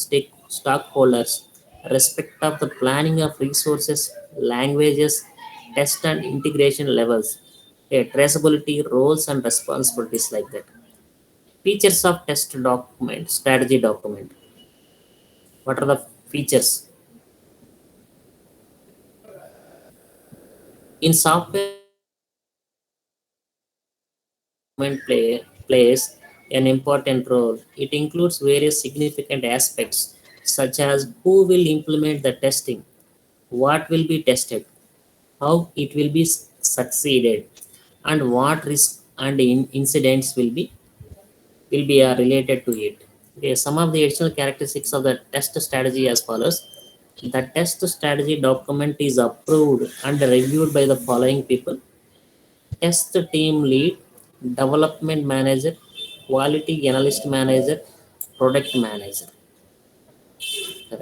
stockholders respect of the planning of resources, languages, test and integration levels, traceability, roles and responsibilities like that. Features of test document, strategy document. What are the features? In software, plays an important role. It includes various significant aspects such as who will implement the testing, what will be tested, how it will be succeeded, and what risks and incidents will be related to it. Okay, some of the additional characteristics of the test strategy as follows. The test strategy document is approved and reviewed by the following people: test team lead, development manager, quality analyst manager, product manager.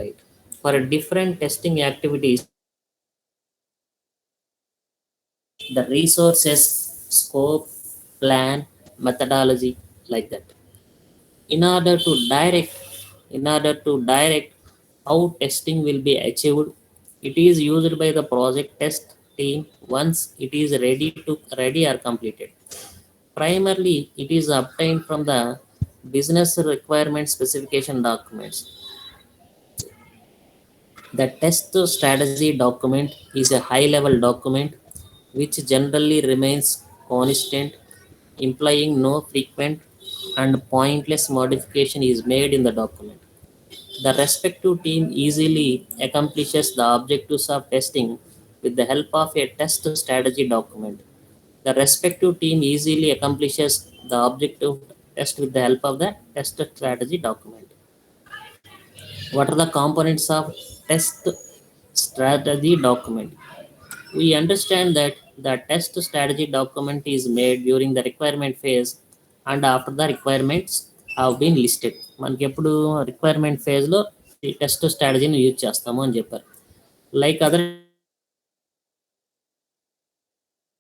Right. For different testing activities, the resources, scope, plan, methodology, like that. In order to direct, in order to direct how testing will be achieved, it is used by the project test team once it is ready or completed. Primarily, it is obtained from the business requirement specification documents. The test strategy document is a high level document which generally remains constant, implying no frequent and pointless modification is made in the document. The respective team easily accomplishes the objectives of testing with the help of a test strategy document. The respective team easily accomplishes the objective test with the help of the test strategy document. What are the components of test strategy document? We understand that the test strategy document is made during the requirement phase and after the requirements have been listed. మనకి ఎప్పుడు requirement ఫేజ్లో ఈ test స్ట్రాటజీని use చేస్తాము అని చెప్పారు. Like other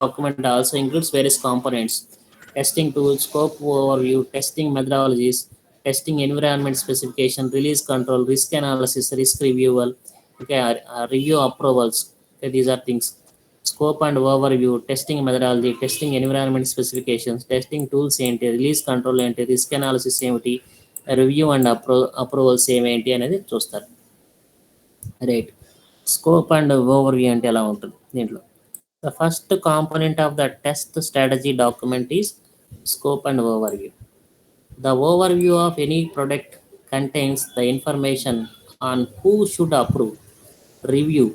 document also includes various components: testing tools, scope overview, testing methodologies, testing environment specification, release control, risk analysis, risk review, okay, review approvals. Okay, these are things. Scope and overview, testing methodology, testing environment specifications, testing tools ఏంటి, release control ఏంటి, risk analysis ఏమిటి, review and approvals ఏమేంటి అనేది చూస్తారు. Right. Scope and overview అంటే ఎలా ఉంటుంది దీంట్లో? The first component of the test strategy document is scope and overview. The overview of any product contains the information on who should approve, review,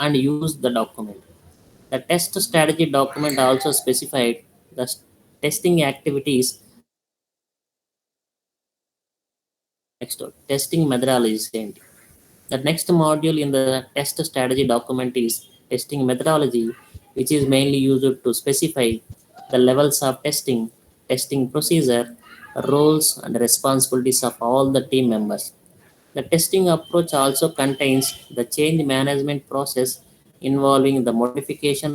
and use the document. The test strategy document also specified the testing activities. Next, testing methodologies. The next module in the test strategy document is testing methodology, which is mainly used to specify the levels of testing, testing procedure, roles, and responsibilities of all the team members. The testing approach also contains the change management process involving the modification,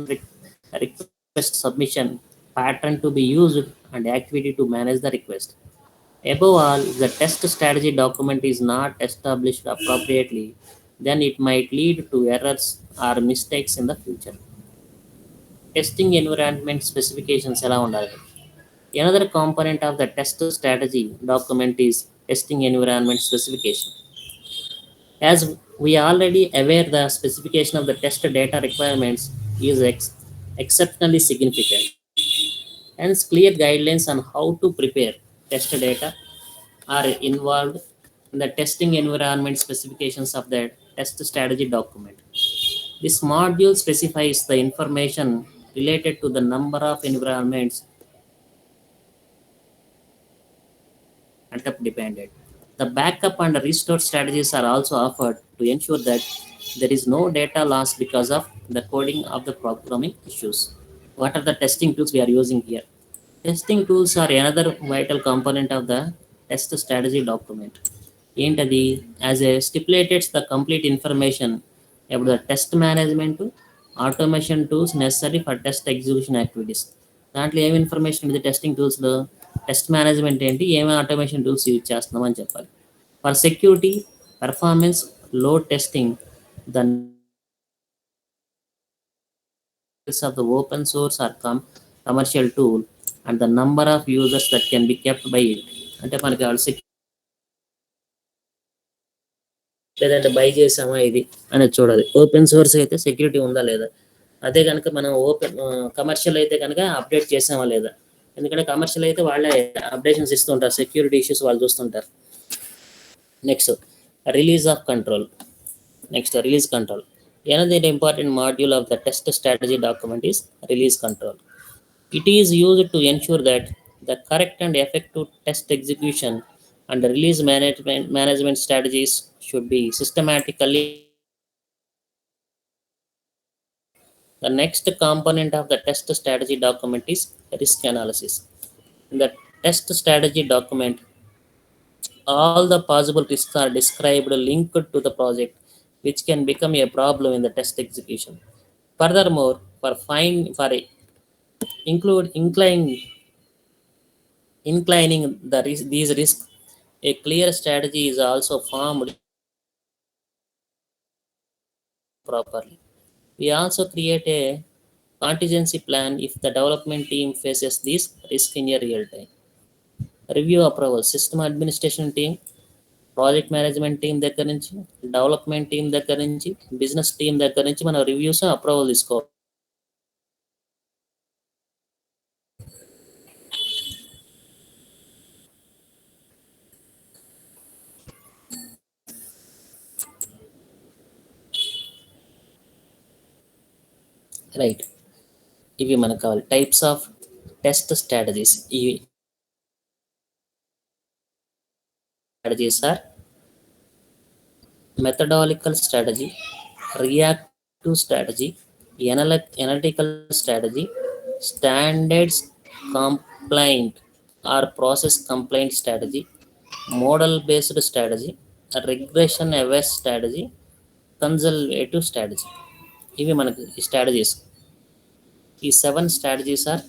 request submission, pattern to be used, and activity to manage the request. Above all, if the test strategy document is not established appropriately, then it might lead to errors or mistakes in the future. Testing environment specifications ఎలా ఉండాలి? Another component of the test strategy document is testing environment specification. As we already aware, the specification of the test data requirements is exceptionally significant. Hence, clear guidelines on how to prepare test data are involved in the testing environment specifications of the test strategy document. This module specifies the information related to the number of environments dependent. The backup and restore strategies are also offered to ensure that there is no data loss because of the coding of the programming issues. What are the testing tools we are using here? Testing tools are another vital component of the test strategy document. ఏంటది? As a stipulates the complete information about the test management, automation tools necessary for test execution activities. దాంట్లో ఏమి information ఉంది testing టూల్స్లో? Test management ఏంటి, ఏమి automation tools use చేస్తున్నాం అని చెప్పాలి. For security, performance, load testing, the of the open source or commercial tool and the number of users that can be kept by it. అంటే మనకి లేదంటే by చేసామా ఇది అనేది చూడాలి. ఓపెన్ సోర్స్ అయితే సెక్యూరిటీ ఉందా లేదా, అదే కనుక మనం కమర్షియల్ అయితే కనుక అప్డేట్ చేసామా లేదా. ఎందుకంటే కమర్షియల్ అయితే వాళ్ళే అప్డేషన్స్ ఇస్తుంటారు, సెక్యూరిటీ ఇష్యూస్ వాళ్ళు చూస్తుంటారు. Next, release of control. Next, release control. Another important module of the test strategy document is release control. It is used to ensure that the correct and effective test execution and release management strategies should be systematically. The next component of the test strategy document is risk analysis. In the test strategy document, all the possible risks are described linked to the project, which can become a problem in the test execution. Furthermore, for include inclining these risks, a clear strategy is also formed properly. We also create a contingency plan if the development team faces these risks in a real time. Review approval, system administration team, project management team దగ్గర నుంచి, development team దగ్గర నుంచి, business team దగ్గర నుంచి మనం reviews approval తీసుకోవాలి. Right, ఇవి మనకు కావాలి టైప్స్ ఆఫ్ టెస్ట్ స్ట్రాటజీస్. ఇవి strategies are methodical strategy, reactive strategy, analytical strategy, standards compliant or process compliant strategy, model based strategy, regression aware strategy, conservative strategy. ఇవి మనకి ఈ స్ట్రాటజీస్. ఈ 7 strategies are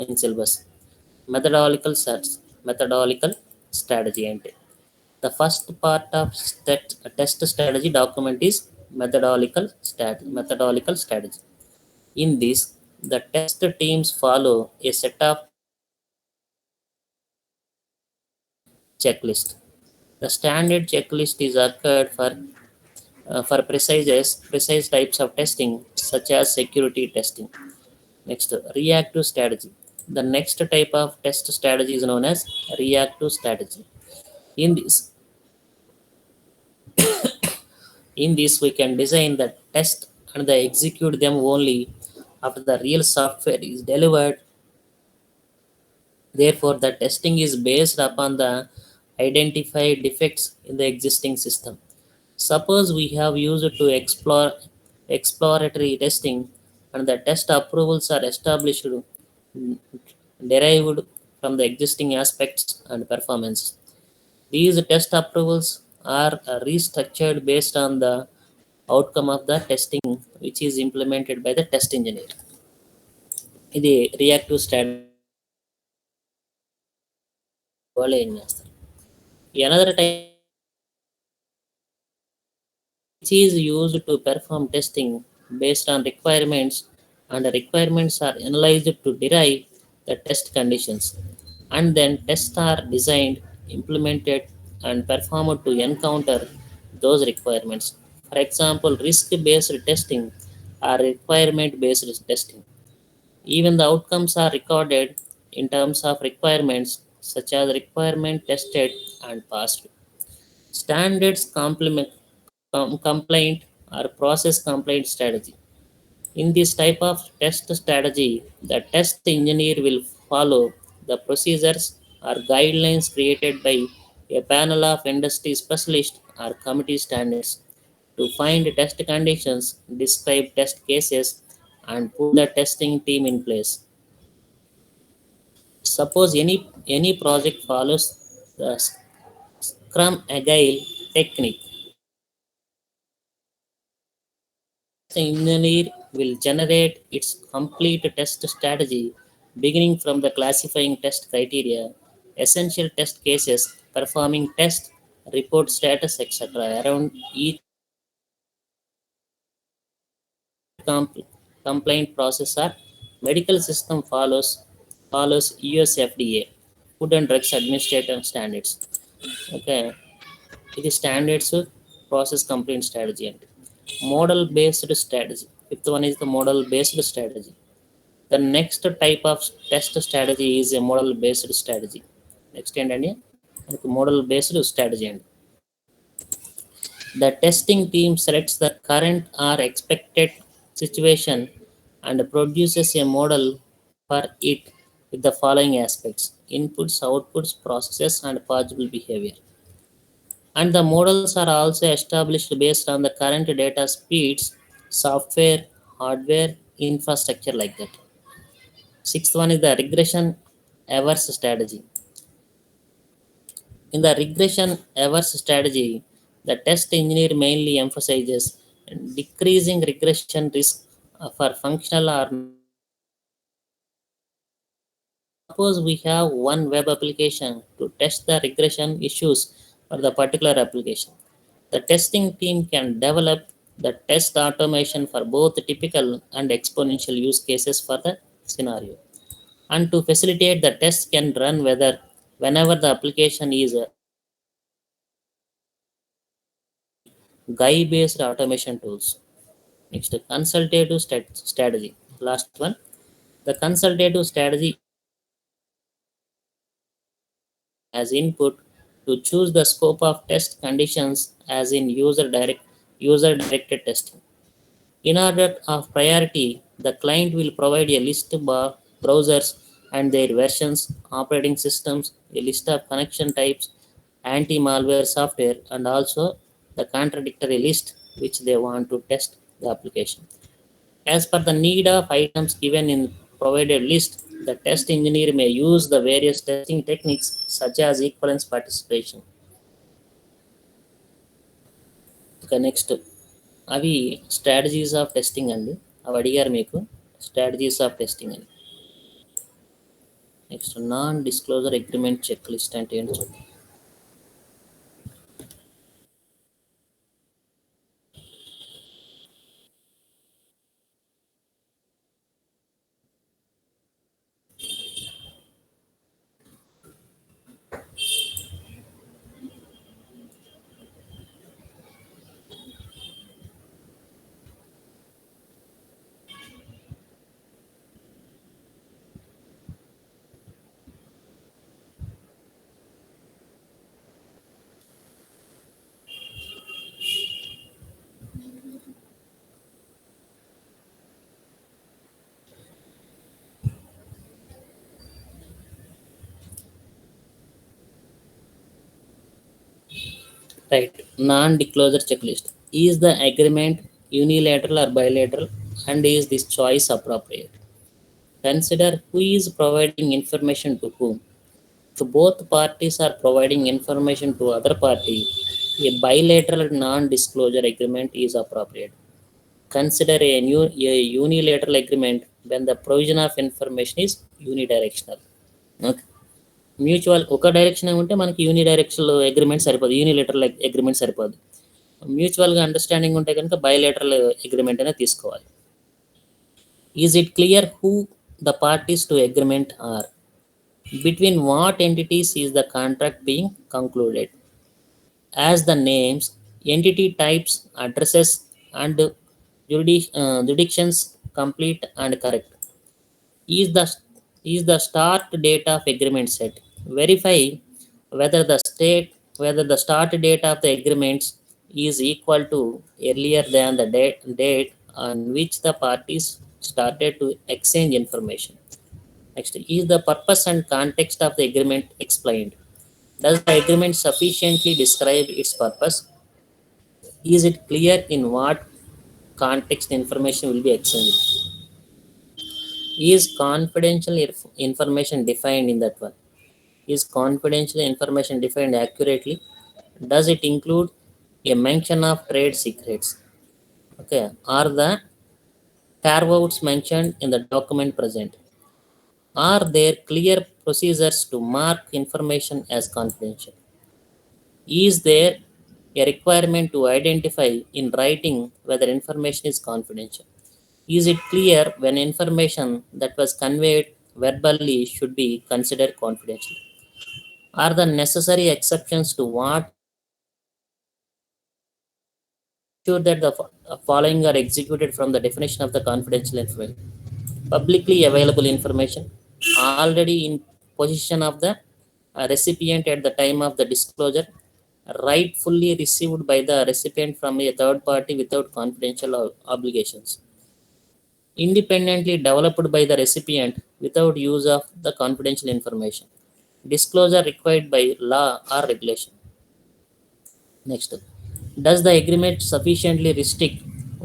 in syllabus. Methodical strategy అంటే the first part of test strategy document is methodological strategy. In this, the test teams follow a set of checklist. The standard checklist is occurred for precise types of testing, such as security testing. Next, reactive strategy. The next type of test strategy is known as reactive strategy. In this, we can design the test and execute them only after the real software is delivered. Therefore, the testing is based upon the identified defects in the existing system. Suppose we have used to exploratory testing and the test approvals are established derived from the existing aspects and performance. These test approvals are restructured based on the outcome of the testing, which is implemented by the test engineer. ఇది reactive strategy వాళ్ళు ఏం చేస్తారు. Another type which is used to perform testing based on requirements, and the requirements are analyzed to derive the test conditions, and then tests are designed, implemented, and performed to encounter those requirements. For example, risk-based testing or requirement-based testing. Even the outcomes are recorded in terms of requirements, such as requirement tested and passed. Standards complaint or process complaint strategy. In this type of test strategy, the test engineer will follow the procedures or guidelines created by a panel of industry specialists or committee standards to find test conditions, describe test cases, and put the testing team in place. Suppose any project follows the Scrum Agile technique. The engineer will generate its complete test strategy, beginning from the classifying test criteria, essential test cases, performing test, report status, etc. Around each complaint process or medical system follows US FDA, Food and Drugs Administration standards. Okay, ఇది standards process compliant strategy అంటే. Model based strategy, fifth one is the model based strategy. The next type of test strategy is a model based strategy. Next ఏంటండి మనకి model based strategy అండి. The testing team selects the current or expected situation and produces a model for it with the following aspects: inputs, outputs, processes, and possible behavior. And the models are also established based on the current data speeds, software, hardware, infrastructure, like that. Sixth one is the regression averse strategy. In the regression averse strategy, The test engineer mainly emphasizes decreasing regression risk for functional or. Suppose we have one web application to test the regression issues for the particular application. The testing team can develop the test automation for both typical and exponential use cases for the scenario. And to facilitate the test can run whenever the application is a GUI based automation tools. Next, consultative strategy. Last one. The consultative strategy as input to choose the scope of test conditions as in user directed testing. In order of priority, the client will provide a list of browsers and their versions, operating systems, a list of connection types, anti-malware software, and also the contradictory list which they want to test the application. As per the need of items given in provided list, the test engineer may use the various testing techniques such as equivalence participation. ఇక next అవి strategies of testing అండి. అవి అడిగారు మీకు strategies of testing అని. Next non disclosure agreement checklist అంటే ఏంటి చూద్దాం. Right. Non disclosure checklist is the agreement unilateral or bilateral and is this choice appropriate. Consider who is providing information to whom. If both parties are providing information to other party, a bilateral non-disclosure agreement is appropriate. Consider a unilateral agreement when the provision of information is unidirectional. Okay. Mutual ఒక direction ఉంటే మనకి unidirectional agreement సరిపోదు, unilateral agreement సరిపోదు. మ్యూచువల్గా understanding ఉంటే కనుక bilateral agreement అనేది తీసుకోవాలి. Is it clear who the parties to agreement are? Between what entities is the contract being concluded? As the names, entity types, addresses, and jurisdictions complete and correct. Is the is the start date of agreement set? Verify whether the start date of the agreements is equal to earlier than the date on which the parties started to exchange information. Next, is the purpose and context of the agreement explained? Does the agreement sufficiently describe its purpose? Is it clear in what context information will be exchanged? Is confidential information defined in that one? Is confidential information defined accurately? Does it include a mention of trade secrets? Okay, are the carve-outs mentioned in the document present? Are there clear procedures to mark information as confidential? Is there a requirement to identify in writing whether information is confidential? Is it clear when information that was conveyed verbally should be considered confidential? Are the necessary exceptions to what ensure that the following are executed from the definition of the confidential information? Publicly available information already in possession of the recipient at the time of the disclosure, rightfully received by the recipient from a third party without confidential obligations, independently developed by the recipient without use of the confidential information, disclosure required by law or regulation. Next, does the agreement sufficiently restrict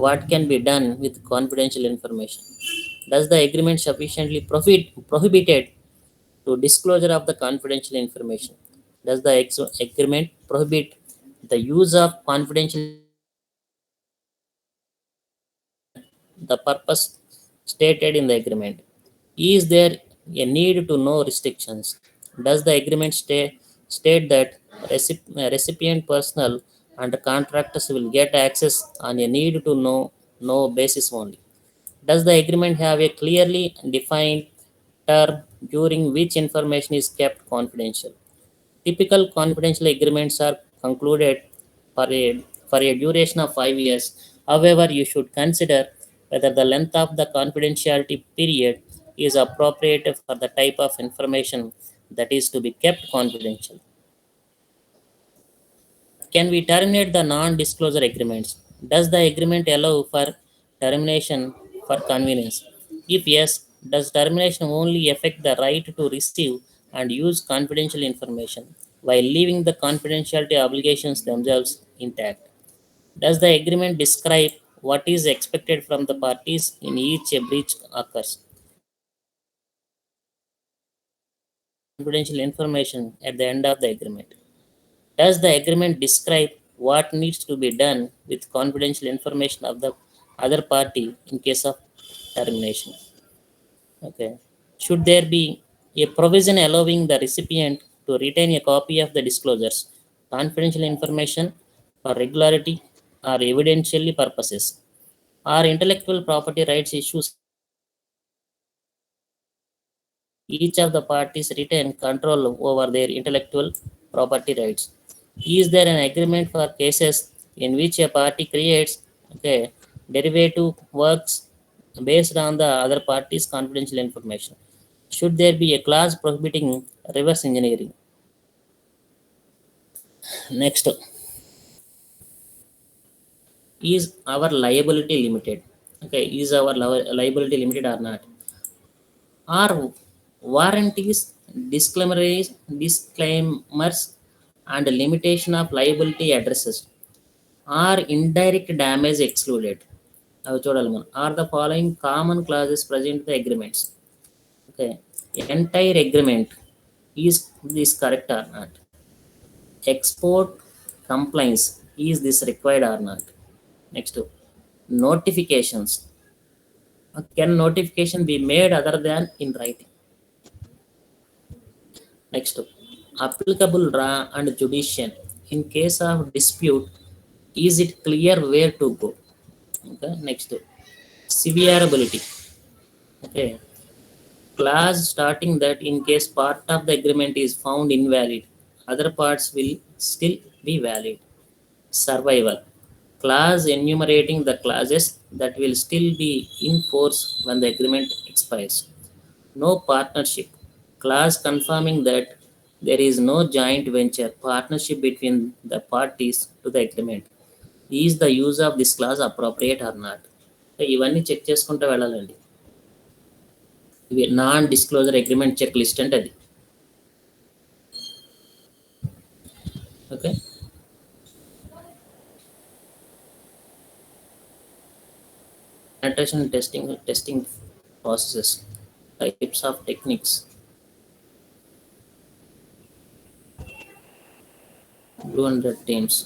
what can be done with confidential information? Does the agreement sufficiently prohibited to disclosure of the confidential information? Does the agreement prohibit The use of confidential the purpose stated in the agreement. Is there a need to know restrictions? Does the agreement state that recipient personnel and contractors will get access on a need to know basis only? Does the agreement have a clearly defined term during which information is kept confidential? Typical confidential agreements are concluded for a duration of 5 years. However, you should consider whether the length of the confidentiality period is appropriate for the type of information that is to be kept confidential. Can we terminate the non disclosure agreements? Does the agreement allow for termination for convenience? If yes, does termination only affect the right to receive and use confidential information while leaving the confidentiality obligations themselves intact? Does the agreement describe what is expected from the parties in each a breach occurs? Confidential information at the end of the agreement. Does the agreement describe what needs to be done with confidential information of the other party in case of termination? Okay. Should there be a provision allowing the recipient to retain a copy of the disclosures, confidential information for regularity or evidentially purposes? Are intellectual property rights issues each of the parties retain control over their intellectual property rights? Is there an agreement for cases in which a party creates okay, derivative works based on the other party's confidential information? Should there be a clause prohibiting reverse engineering? Next, is our liability limited? Okay, is our liability limited or not? Are warranties, disclaimers, and limitation of liability addresses? Are indirect damage excluded? అవి చూడాలి మనం. Are the following common clauses present in the agreements? Okay. Entire agreement is this correct or not? Export compliance, is this required or not? Next, notifications. Can notification be made other than in writing? Next, applicable law and judicial. In case of dispute, is it clear where to go? Okay. Next, severability. Okay. Clause starting that in case part of the agreement is found invalid, other parts will still be valid. Survival. Clause enumerating the clauses that will still be in force when the agreement expires. No partnership. Clause confirming that there is no joint venture partnership between the parties to the agreement. Is the use of this clause appropriate or not? ఇవన్నీ check చేసుకుంటూ వెళ్ళాలండి. ఇవి non disclosure agreement checklist అంటే అది. Okay. penetration testing processes, types of techniques, 200 teams.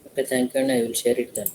Okay, thank you, and I will share it then.